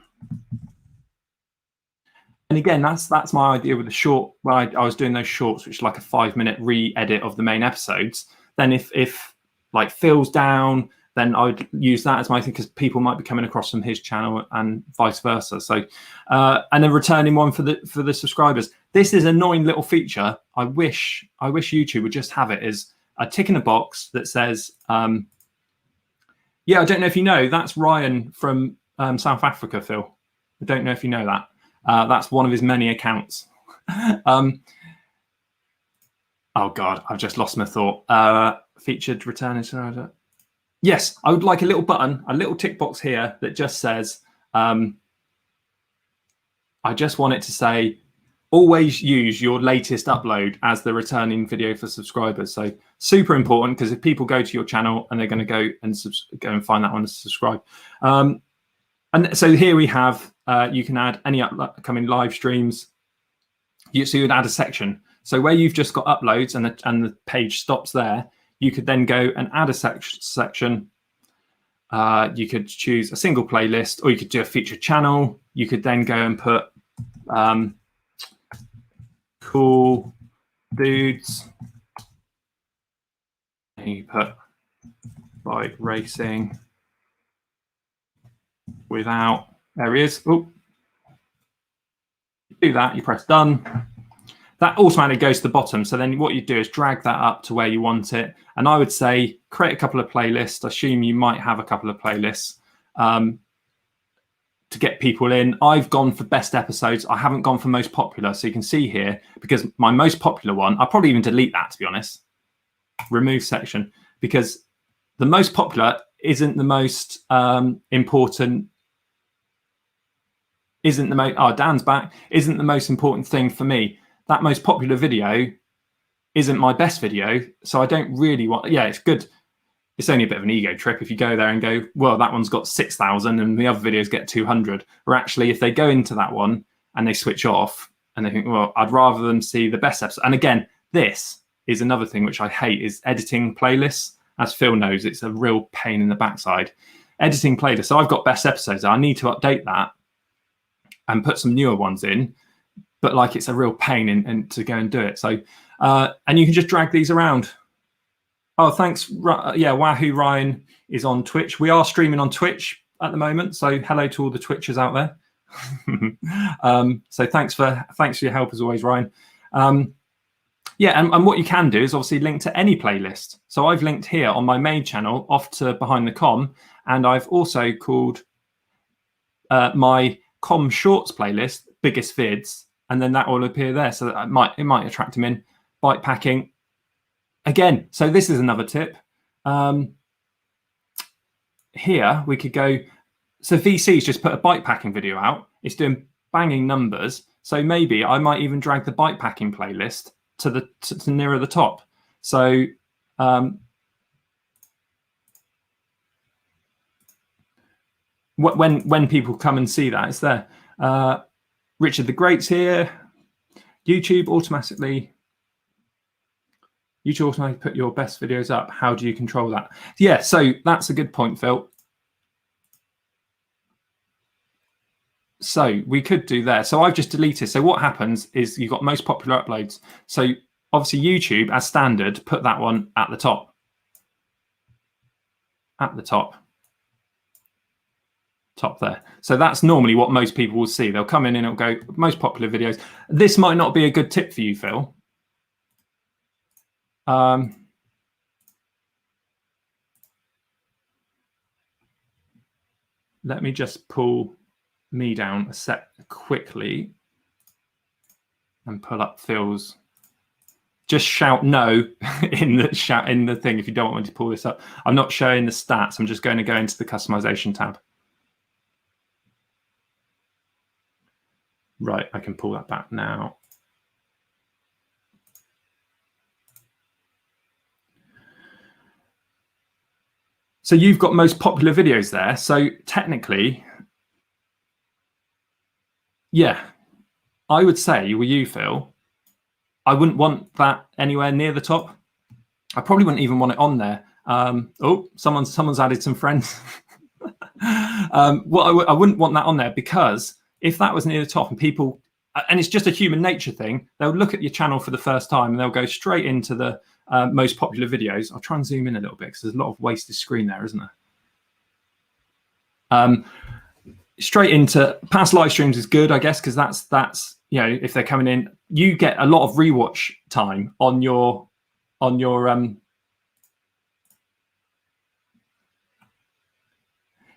And again, that's my idea with the short. When I was doing those shorts, which is like a 5-minute re-edit of the main episodes. Then if like Phil's down, then I would use that as my thing, because people might be coming across from his channel and vice versa. So and a returning one for the subscribers. This is an annoying little feature. I wish YouTube would just have it as a tick in a box that says, yeah, I don't know if you know, that's Ryan from South Africa, Phil. I don't know if you know that. That's one of his many accounts. Oh God, I've just lost my thought. Featured returning. Yes, I would like a little button, a little tick box here that just says, I just want it to say, always use your latest upload as the returning video for subscribers. So super important, because if people go to your channel and they're going to go and find that one and subscribe. And so here we have, you can add any upcoming live streams. So you'd add a section. So where you've just got uploads and the page stops there, you could then go and add a section. You could choose a single playlist, or you could do a featured channel. You could then go and put cool dudes. And you put bike racing without, there he is. Oh, do that, you press done. That automatically goes to the bottom. So then what you do is drag that up to where you want it. And I would say create a couple of playlists. Assume you might have a couple of playlists to get people in. I've gone for best episodes. I haven't gone for most popular. So you can see here, because my most popular one, I'll probably even delete that, to be honest. Remove section, because the most popular isn't the most important. Oh, Dan's back. Isn't the most important thing for me. That most popular video isn't my best video, so I don't really want. Yeah, it's good. It's only a bit of an ego trip if you go there and go, well, that one's got 6,000 and the other videos get 200. Or actually, if they go into that one and they switch off and they think, well, I'd rather them see the best episode. And again, this is another thing which I hate, is editing playlists. As Phil knows, it's a real pain in the backside. Editing playlists. So I've got best episodes. I need to update that and put some newer ones in. But like, it's a real pain to go and do it. So, and you can just drag these around. Oh, thanks. Yeah, Wahoo Ryan is on Twitch. We are streaming on Twitch at the moment. So hello to all the Twitchers out there. So thanks for your help as always, Ryan. Yeah, and what you can do is obviously link to any playlist. So I've linked here on my main channel off to Behind the Com, and I've also called my Com Shorts playlist Biggest Vids, and then that will appear there. So that it might attract them in. Bike packing again. So this is another tip. Here we could go. So VC's just put a bike packing video out. It's doing banging numbers. So maybe I might even drag the bike packing playlist to nearer the top. So when people come and see that, it's there. Richard the Great's here. YouTube automatically put your best videos up. How do you control that? Yeah, so that's a good point, Phil. So we could do there. So I've just deleted. So what happens is you've got most popular uploads. So obviously YouTube, as standard, put that one at the top. At the top. Top there. So that's normally what most people will see. They'll come in and it'll go most popular videos. This might not be a good tip for you, Phil. Let me just pull me down a sec quickly and pull up Phil's. Just shout no in the thing if you don't want me to pull this up. I'm not showing the stats. I'm just going to go into the customization tab. Right, I can pull that back now. So you've got most popular videos there. So technically, yeah, I would say with you, Phil, I wouldn't want that anywhere near the top. I probably wouldn't even want it on there. Oh, someone's added some friends. I wouldn't want that on there, because if that was near the top and people, and it's just a human nature thing, they'll look at your channel for the first time and they'll go straight into the most popular videos. I'll try and zoom in a little bit because there's a lot of wasted screen there, isn't there? Straight into past live streams is good, I guess, because that's you know, if they're coming in, you get a lot of rewatch time on your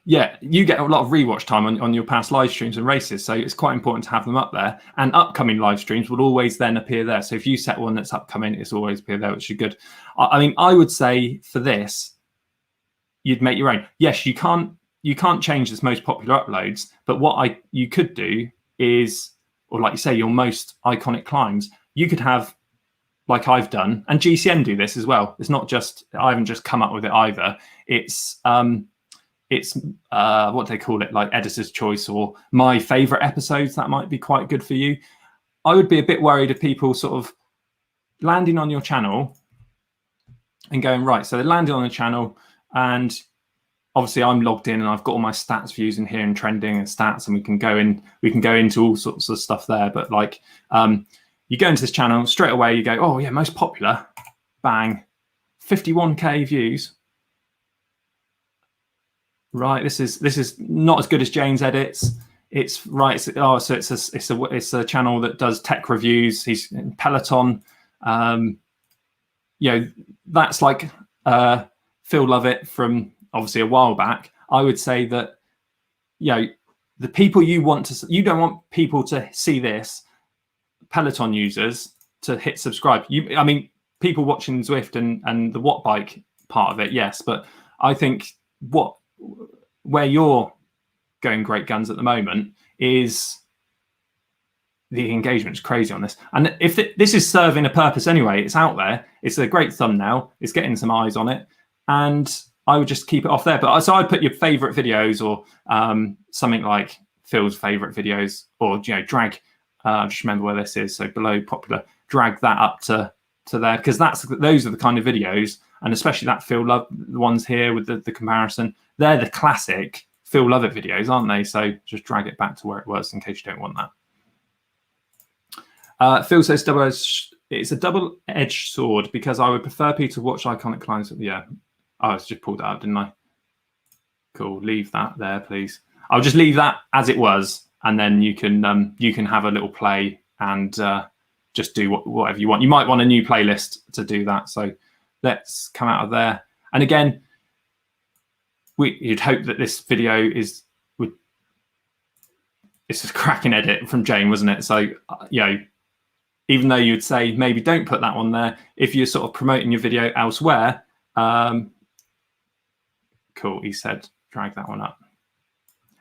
yeah, you get a lot of rewatch time on your past live streams and races, so it's quite important to have them up there. And upcoming live streams will always then appear there. So if you set one that's upcoming, it's always appear there, which is good. I mean, I would say for this, you'd make your own. Yes, you can't change this most popular uploads, but what you could do is, or like you say, your most iconic climbs, you could have, like I've done, and GCN do this as well. It's not just, I haven't just come up with it either. It's what they call it, like editor's choice or my favorite episodes. That might be quite good for you. I would be a bit worried of people sort of landing on your channel and going, right, so they're landing on the channel, and obviously I'm logged in and I've got all my stats views in here and trending and stats, and we can go into all sorts of stuff there. But like you go into this channel straight away, you go, oh yeah, most popular, bang, 51k views. Right, this is not as good as James edits. It's right. So it's a channel that does tech reviews. He's in Peloton. You know, that's like Phil Lovett from obviously a while back. I would say that, you know, the people you don't want people to see this, Peloton users, to hit subscribe. I mean, people watching Zwift and the Watt Bike part of it, yes, but I think where you're going great guns at the moment is the engagement's crazy on this. And if this is serving a purpose anyway, it's out there, it's a great thumbnail, it's getting some eyes on it, and I would just keep it off there. But so I'd put your favorite videos, or something like Phil's favorite videos, or, you know, drag, just remember where this is, so below popular, drag that up to there, because those are the kind of videos. And especially that Phil Love, the ones here with the comparison, they're the classic Phil Lovett videos, aren't they? So just drag it back to where it was in case you don't want that. Phil says it's a double-edged sword, because I would prefer people to watch iconic climbs. Yeah, I just pulled that out, didn't I? Cool. Leave that there, please. I'll just leave that as it was, and then you can have a little play and just do whatever you want. You might want a new playlist to do that. So let's come out of there. And again, you'd hope that this video it's a cracking edit from Jane, wasn't it? So, even though you'd say maybe don't put that one there, if you're sort of promoting your video elsewhere, cool, he said, drag that one up.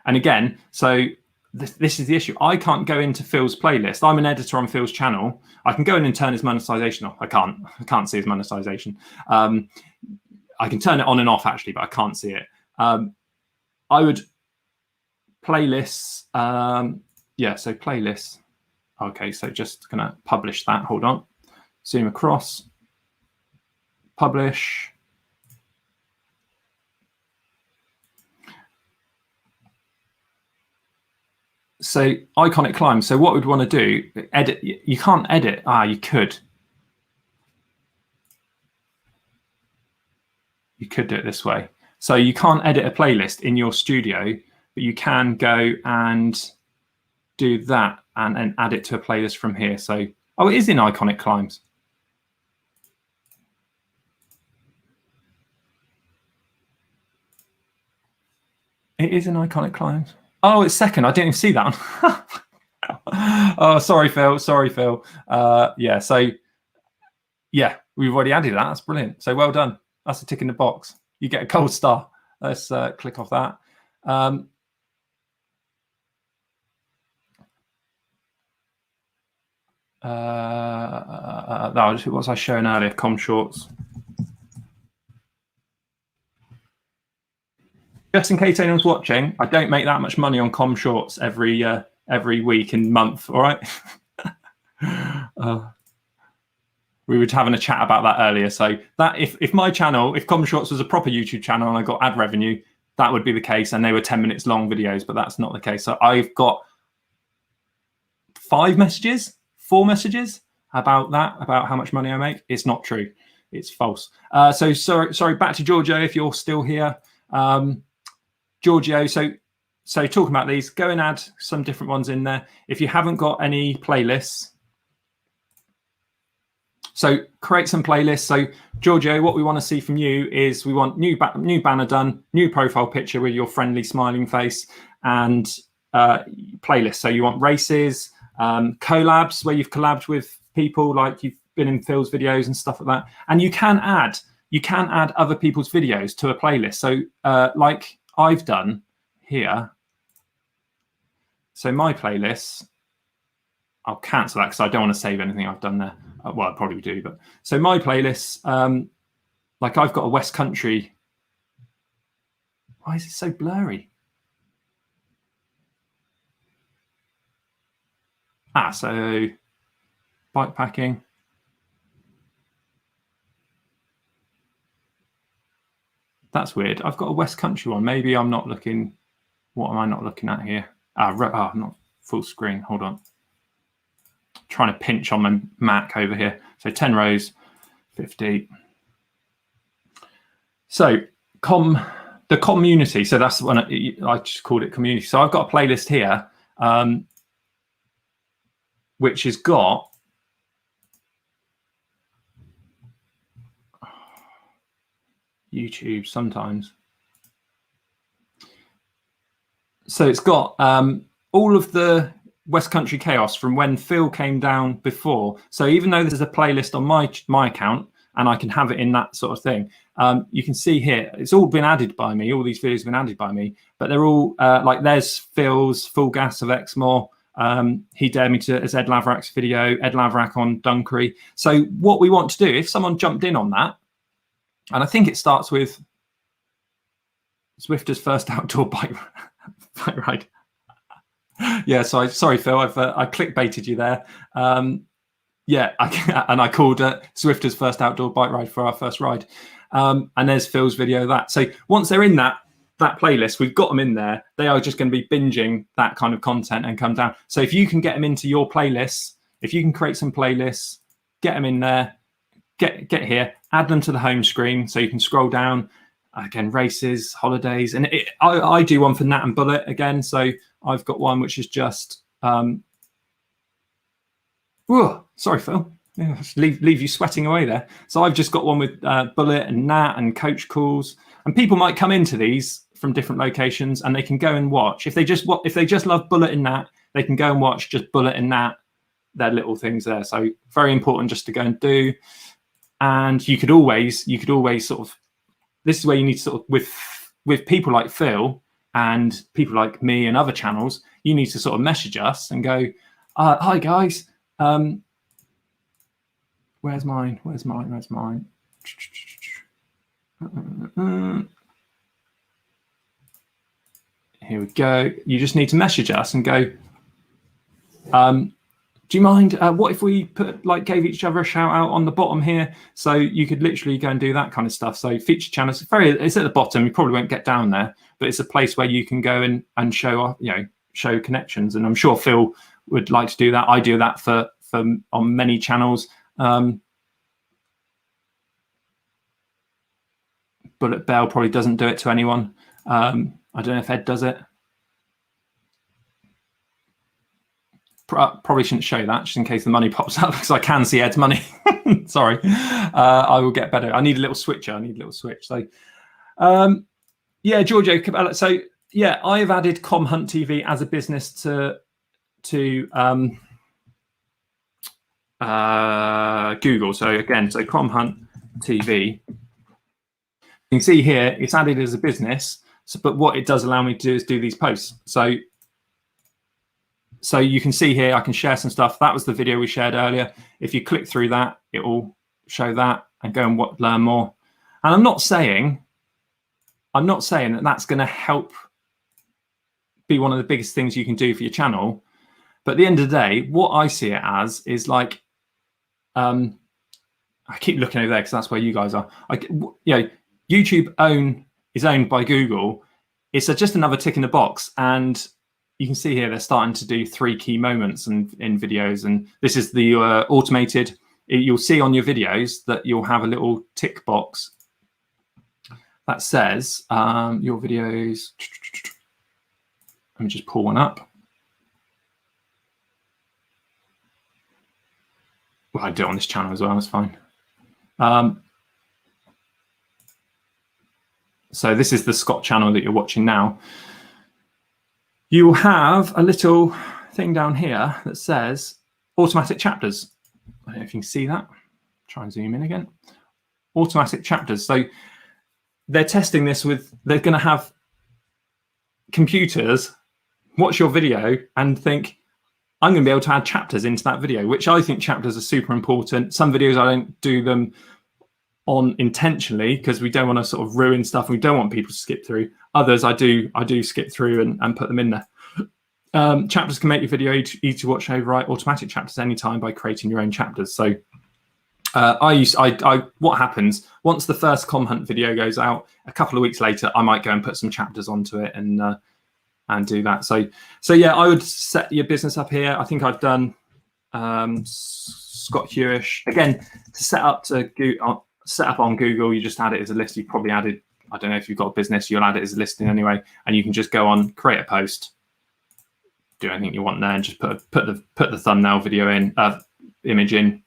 And again, so this is the issue. I can't go into Phil's playlist. I'm an editor on Phil's channel. I can go in and turn his monetization off. I can't see his monetization. I can turn it on and off actually, but I can't see it. I would playlists. So playlists. Okay, so just gonna publish that. Hold on. Zoom across. Publish. So iconic climb. So what we'd want to do, edit. You can't edit. You could. You could do it this way. So you can't edit a playlist in your studio, but you can go and do that and add it to a playlist from here. So, it is in iconic climbs. It is in iconic climbs. Oh, it's second. I didn't even see that one. Oh, sorry, Phil. Sorry, Phil. Yeah, so, yeah, we've already added that. That's brilliant. So well done. That's a tick in the box. You get a gold star. Let's click off that. That was what was I showing earlier? Com shorts. Just in case anyone's watching, I don't make that much money on com shorts every week and month. All right. We were having a chat about that earlier. So that if my channel, if com shorts was a proper YouTube channel and I got ad revenue, that would be the case, and they were 10 minutes long videos, but that's not the case. So I've got 4 messages about that, about how much money I make. It's not true. It's false. So sorry, back to Giorgio, if you're still here. Giorgio, so talking about these, go and add some different ones in there. If you haven't got any playlists, so create some playlists. So Giorgio, what we want to see from you is we want new banner done, new profile picture with your friendly smiling face, and playlists. So you want races, collabs where you've collabed with people, like you've been in Phil's videos and stuff like that. And you can add other people's videos to a playlist. So like I've done here. So my playlists, I'll cancel that because I don't want to save anything I've done there. Well, I probably do, but so my playlists, like I've got a West Country. Why is it so blurry? So bike packing. That's weird. I've got a West Country one. Maybe I'm not looking. What am I not looking at here? I'm not full screen. Hold on. Trying to pinch on my Mac over here. So 10 rows, 50. So the community. So that's when I just called it community. So I've got a playlist here, which has got YouTube sometimes. So it's got all of the West Country chaos from when Phil came down before. So even though there's a playlist on my account and I can have it in that sort of thing, you can see here, it's all been added by me. All these videos have been added by me, but they're all like there's Phil's Full Gas of Exmoor. He dared me to as Ed Laverack's video, Ed Laverack on Dunkery. So what we want to do, if someone jumped in on that, and I think it starts with Zwifter's first outdoor bike ride. Yeah, so sorry, Phil, I clickbaited you there. Yeah, and I called Zwifter's first outdoor bike ride for our first ride. And there's Phil's video of that. So once they're in that playlist, we've got them in there. They are just going to be binging that kind of content and come down. So if you can get them into your playlists, if you can create some playlists, get them in there, get here, add them to the home screen so you can scroll down. Again, races, holidays, and I do one for Nat and Bullet again. So I've got one which is just, Sorry, Phil. Yeah, leave you sweating away there. So I've just got one with Bullet and Nat and Coach Calls, and people might come into these from different locations, and they can go and watch. If they just love Bullet and Nat, they can go and watch just Bullet and Nat, their little things there. So very important just to go and do. And you could always sort of, this is where you need to sort of, with people like Phil and people like me and other channels, you need to sort of message us and go, hi guys. Where's mine? Here we go. You just need to message us and go, do you mind? What if we gave each other a shout out on the bottom here? So you could literally go and do that kind of stuff. So feature channels, it's at the bottom. You probably won't get down there, but it's a place where you can go and show, show connections. And I'm sure Phil would like to do that. I do that for on many channels. Bullet Bell probably doesn't do it to anyone. I don't know if Ed does it. Probably shouldn't show that just in case the money pops up, because I can see Ed's money. Sorry. I will get better. I need a little switcher. So yeah, Giorgio. So yeah, I've added Com Hunt TV as a business to Google. So again, so Com Hunt TV. You can see here it's added as a business. So, but what it does allow me to do is do these posts. So you can see here, I can share some stuff. That was the video we shared earlier. If you click through that, it will show that and go and learn more. And I'm not saying that that's going to help be one of the biggest things you can do for your channel. But at the end of the day, what I see it as is like, I keep looking over there because that's where you guys are. YouTube is owned by Google. It's just another tick in the box. And you can see here they're starting to do 3 key moments in videos. And this is the automated. You'll see on your videos that you'll have a little tick box that says your videos. Let me just pull one up. Well, I do it on this channel as well. That's fine. So this is the Scott channel that you're watching now. You will have a little thing down here that says automatic chapters. I don't know if you can see that. Try and zoom in again. Automatic chapters. So they're testing this with, they're going to have computers watch your video and think, I'm going to be able to add chapters into that video, which I think chapters are super important. Some videos I don't do them on intentionally because we don't want to sort of ruin stuff. We don't want people to skip through. Others I do skip through and put them in there. Chapters can make your video easy to watch and overwrite automatic chapters anytime by creating your own chapters. So what happens once the first Com Hunt video goes out, a couple of weeks later, I might go and put some chapters onto it and do that. So yeah, I would set your business up here. I think I've done Scott Huish again to set up on Google. You just add it as a list. You probably added, I don't know if you've got a business, you'll add it as a listing anyway, and you can just go on, create a post, do anything you want there, and just put the thumbnail video in, image in,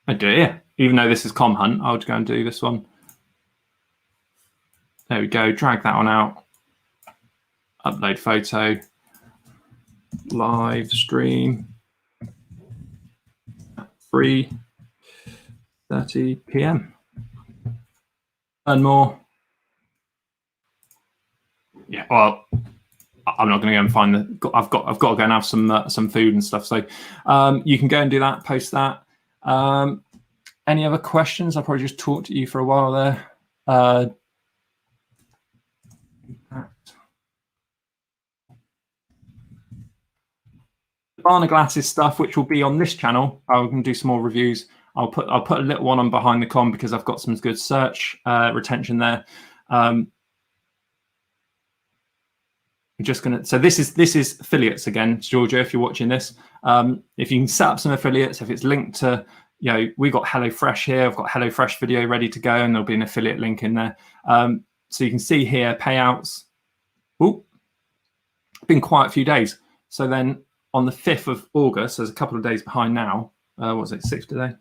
and do it here. Even though this is Com Hunt, I would go and do this one. There we go. Drag that one out. Upload photo. Live stream. 3:30 p.m. And more. Yeah, well, I'm not going to go and find I've got to go and have some food and stuff. So you can go and do that, post that. Any other questions? I'll probably just talk to you for a while there. Barna glasses stuff, which will be on this channel. I can do some more reviews. I'll put a little one on behind the com because I've got some good search retention there. I'm just gonna. So this is affiliates again, Georgia. If you're watching this, if you can set up some affiliates, if it's linked to, we've got HelloFresh here. I've got HelloFresh video ready to go, and there'll be an affiliate link in there. So you can see here payouts. Ooh, been quite a few days. So then on the 5th of August, so there's a couple of days behind now. What was it, 6th today?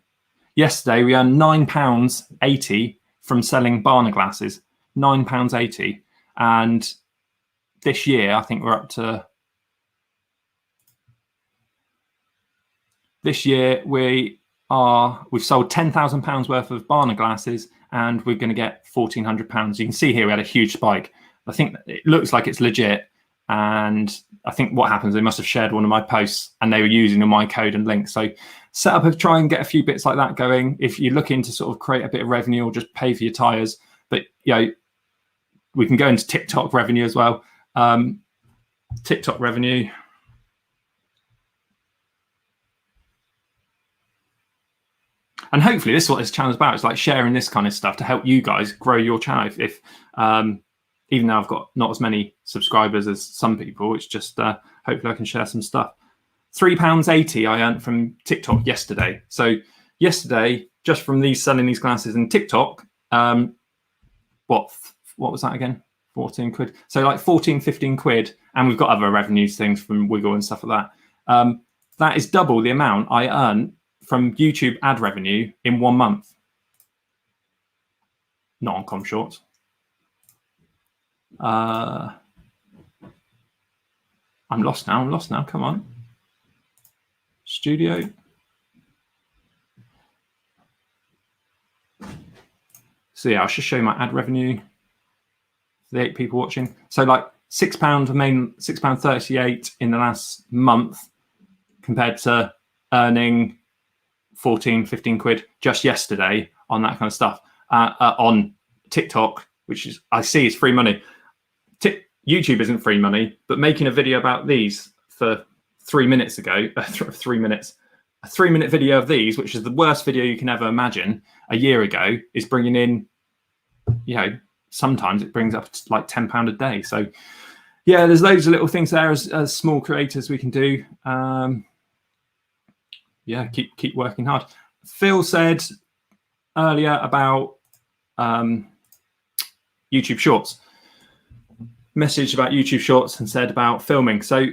Yesterday, we earned £9.80 from selling Barna glasses, £9.80. And this year, I think we're up to... This year, we've sold £10,000 worth of Barna glasses, and we're going to get £1,400. You can see here we had a huge spike. I think it looks like it's legit. And I think what happens, they must have shared one of my posts and they were using my code and link. So set up try and get a few bits like that going. If you're looking to sort of create a bit of revenue or just pay for your tires, but we can go into TikTok revenue as well. TikTok revenue. And hopefully this is what this channel is about. It's like sharing this kind of stuff to help you guys grow your channel. If even though I've got not as many subscribers as some people, it's just hopefully I can share some stuff. £3.80 I earned from TikTok yesterday. So yesterday, just from selling these glasses in TikTok, what was that again? 14 quid. So like 14, 15 quid. And we've got other revenues, things from Wiggle and stuff like that. That is double the amount I earn from YouTube ad revenue in 1 month. Not on Com Shorts. I'm lost now. Come on. Studio. So yeah, I'll just show you my ad revenue for the 8 people watching. So like £6.38 in the last month compared to earning 14, 15 quid just yesterday on that kind of stuff on TikTok, which is I see is free money. YouTube isn't free money, but making a video about these for 3 minutes ago, 3 minutes, a 3-minute video of these, which is the worst video you can ever imagine, a year ago, is bringing in, sometimes it brings up like £10 a day. So yeah, there's loads of little things there as small creators we can do. Yeah, keep working hard. Phil said earlier about YouTube Shorts. Message about YouTube Shorts and said about filming. So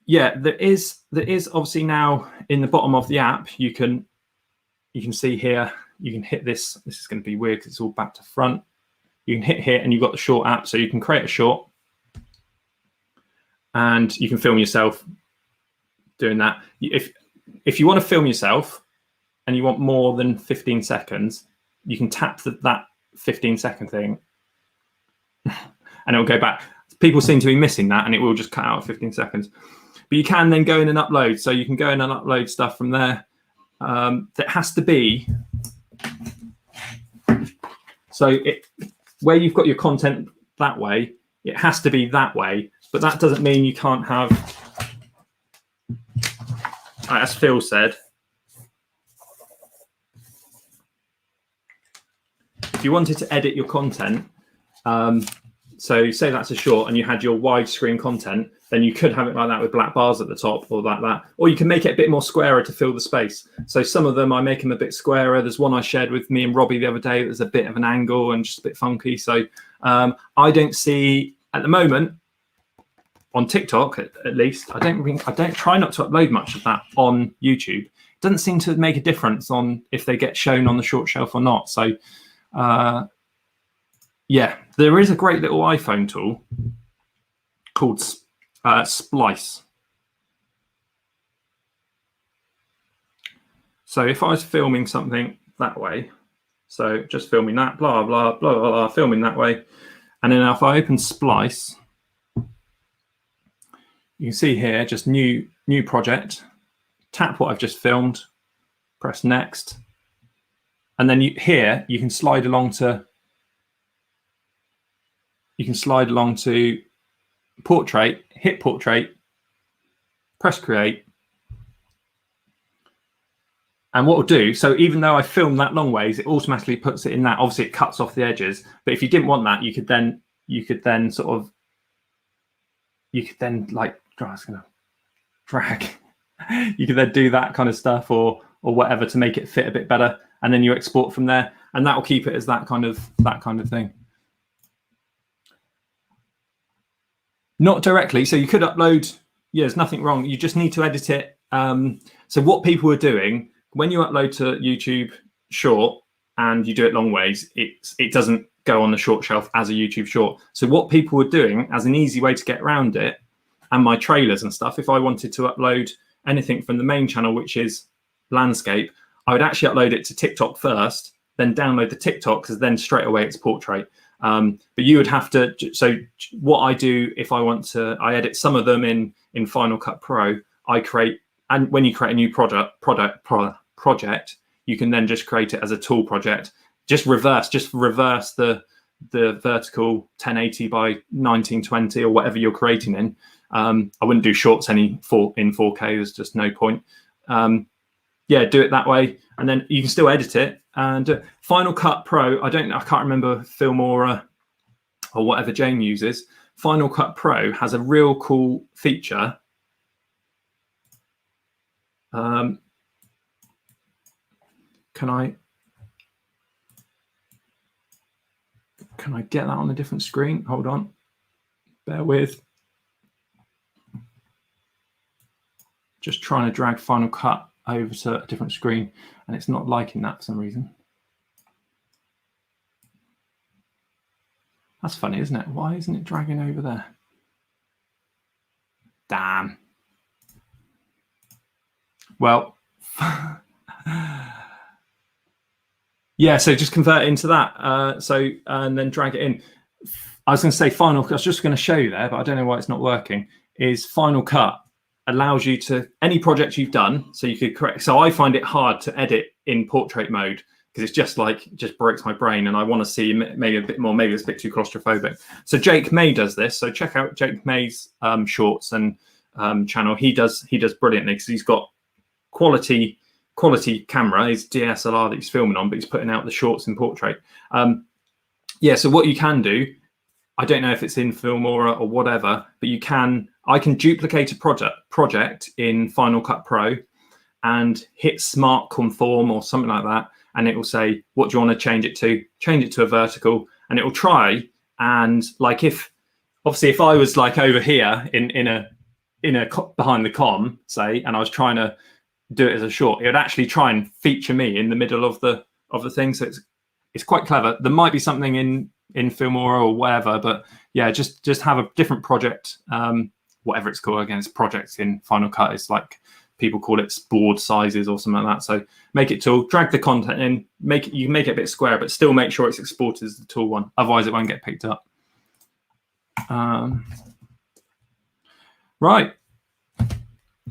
yeah, there is obviously now in the bottom of the app, you can see here, you can hit this. This is going to be weird because it's all back to front. You can hit here and you've got the short app. So you can create a short and you can film yourself doing that. If you want to film yourself and you want more than 15 seconds, you can tap that 15-second thing and it'll go back. People seem to be missing that and it will just cut out 15 seconds. But you can then go in and upload. So you can go in and upload stuff from there. That has to be, so where you've got your content that way, it has to be that way. But that doesn't mean you can't have, as Phil said, if you wanted to edit your content, so say that's a short and you had your widescreen content, then you could have it like that with black bars at the top or like that. Or you can make it a bit more squarer to fill the space. So some of them, I make them a bit squarer. There's one I shared with me and Robbie the other day. There's a bit of an angle and just a bit funky. So I don't see, at the moment, on TikTok at least, I don't try not to upload much of that on YouTube. It doesn't seem to make a difference on if they get shown on the short shelf or not. So yeah, there is a great little iPhone tool called Splice. So if I was filming something that way, so just filming that, blah, blah, blah, blah, blah, filming that way. And then if I open Splice, you can see here, just new project, tap what I've just filmed, press next. And then here you can slide along to portrait, hit portrait, press create. And what we'll do, so even though I filmed that long ways, it automatically puts it in that. Obviously it cuts off the edges, but if you didn't want that, you could then like, oh, it's gonna drag. You could then do that kind of stuff or whatever to make it fit a bit better. And then you export from there and that will keep it as that kind of thing. Not directly. So you could upload Yeah, there's nothing wrong. You just need to edit it. So what people are doing when you upload to YouTube short and you do it long ways, it doesn't go on the short shelf as a YouTube short. So what people were doing as an easy way to get around it, and my trailers and stuff, if I wanted to upload anything from the main channel, which is landscape, I would actually upload it to TikTok first, then download the TikTok, because then straight away it's portrait. But you would have to, so what I do if I want to, I edit some of them in Final Cut Pro. I create, and when you create a new project, you can then just create it as a tool project. Just reverse the vertical 1080 by 1920 or whatever you're creating in. I wouldn't do shorts in 4K. There's just no point. Yeah, do it that way, and then you can still edit it. And Final Cut Pro, I can't remember Filmora or whatever Jane uses. Final Cut Pro has a real cool feature. Can I get that on a different screen? Hold on, bear with. Just trying to drag Final Cut over to a different screen, and it's not liking that for some reason. That's funny, isn't it? Why isn't it dragging over there? Damn. Well, yeah, so just convert it into that. And then drag it in. I was going to say I was just going to show you there, but I don't know why it's not working, is Final Cut allows you to, any project you've done, so you could correct. So I find it hard to edit in portrait mode because it's just breaks my brain, and I want to see maybe a bit more, maybe it's a bit too claustrophobic. So Jake May does this. So check out Jake May's shorts and channel. He does brilliantly because he's got quality camera, his DSLR that he's filming on, but he's putting out the shorts in portrait. Yeah, so what you can do, I don't know if it's in Filmora or whatever, but I can duplicate a project in Final Cut Pro and hit Smart Conform or something like that, and it will say, what do you want to change it to? Change it to a vertical, and it will try. And like if I was like over here in a behind the com, say, and I was trying to do it as a short, it would actually try and feature me in the middle of the thing. So it's quite clever. There might be something in Filmora or whatever, but yeah, just have a different project, whatever it's called. Again, it's projects in Final Cut. It's like people call it board sizes or something like that. So make it tool, drag the content in, you can make it a bit square, but still make sure it's exported as the tool one. Otherwise, it won't get picked up. Right.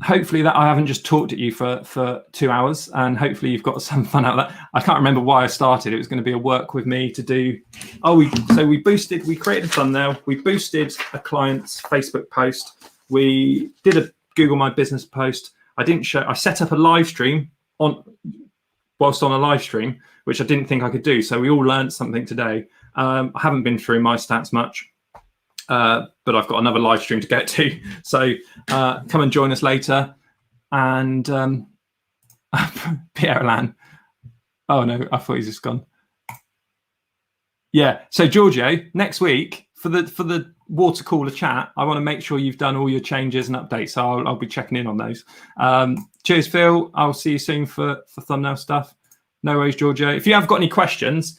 Hopefully that I haven't just talked at you for 2 hours, and hopefully you've got some fun out of that. I can't remember why I started. It was going to be a work with me to do. We created a thumbnail. We boosted a client's Facebook post. We did a Google My Business post. I set up a live stream whilst on a live stream, which I didn't think I could do. So we all learned something today. I haven't been through my stats much, but I've got another live stream to get to. So come and join us later. And Pierre Alain. Oh no, I thought he's just gone. Yeah. So Giorgio, next week for the water cooler chat, I want to make sure you've done all your changes and updates. So I'll be checking in on those. Cheers, Phil. I'll see you soon for thumbnail stuff. No worries, Giorgio. If you have got any questions,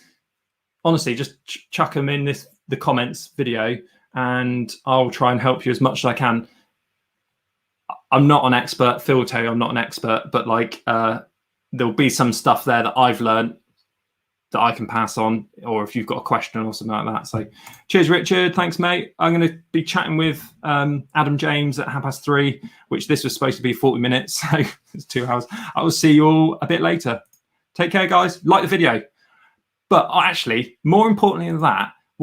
honestly, just chuck them in the comments video, and I'll try and help you as much as I can. I'm not an expert. Phil will tell you I'm not an expert, but there'll be some stuff there that I've learned that I can pass on, or if you've got a question or something like that. So cheers, Richard. Thanks, mate. I'm going to be chatting with Adam James at 3:30, which this was supposed to be 40 minutes. So it's 2 hours. I will see you all a bit later. Take care, guys. Like the video. But actually, more importantly than that,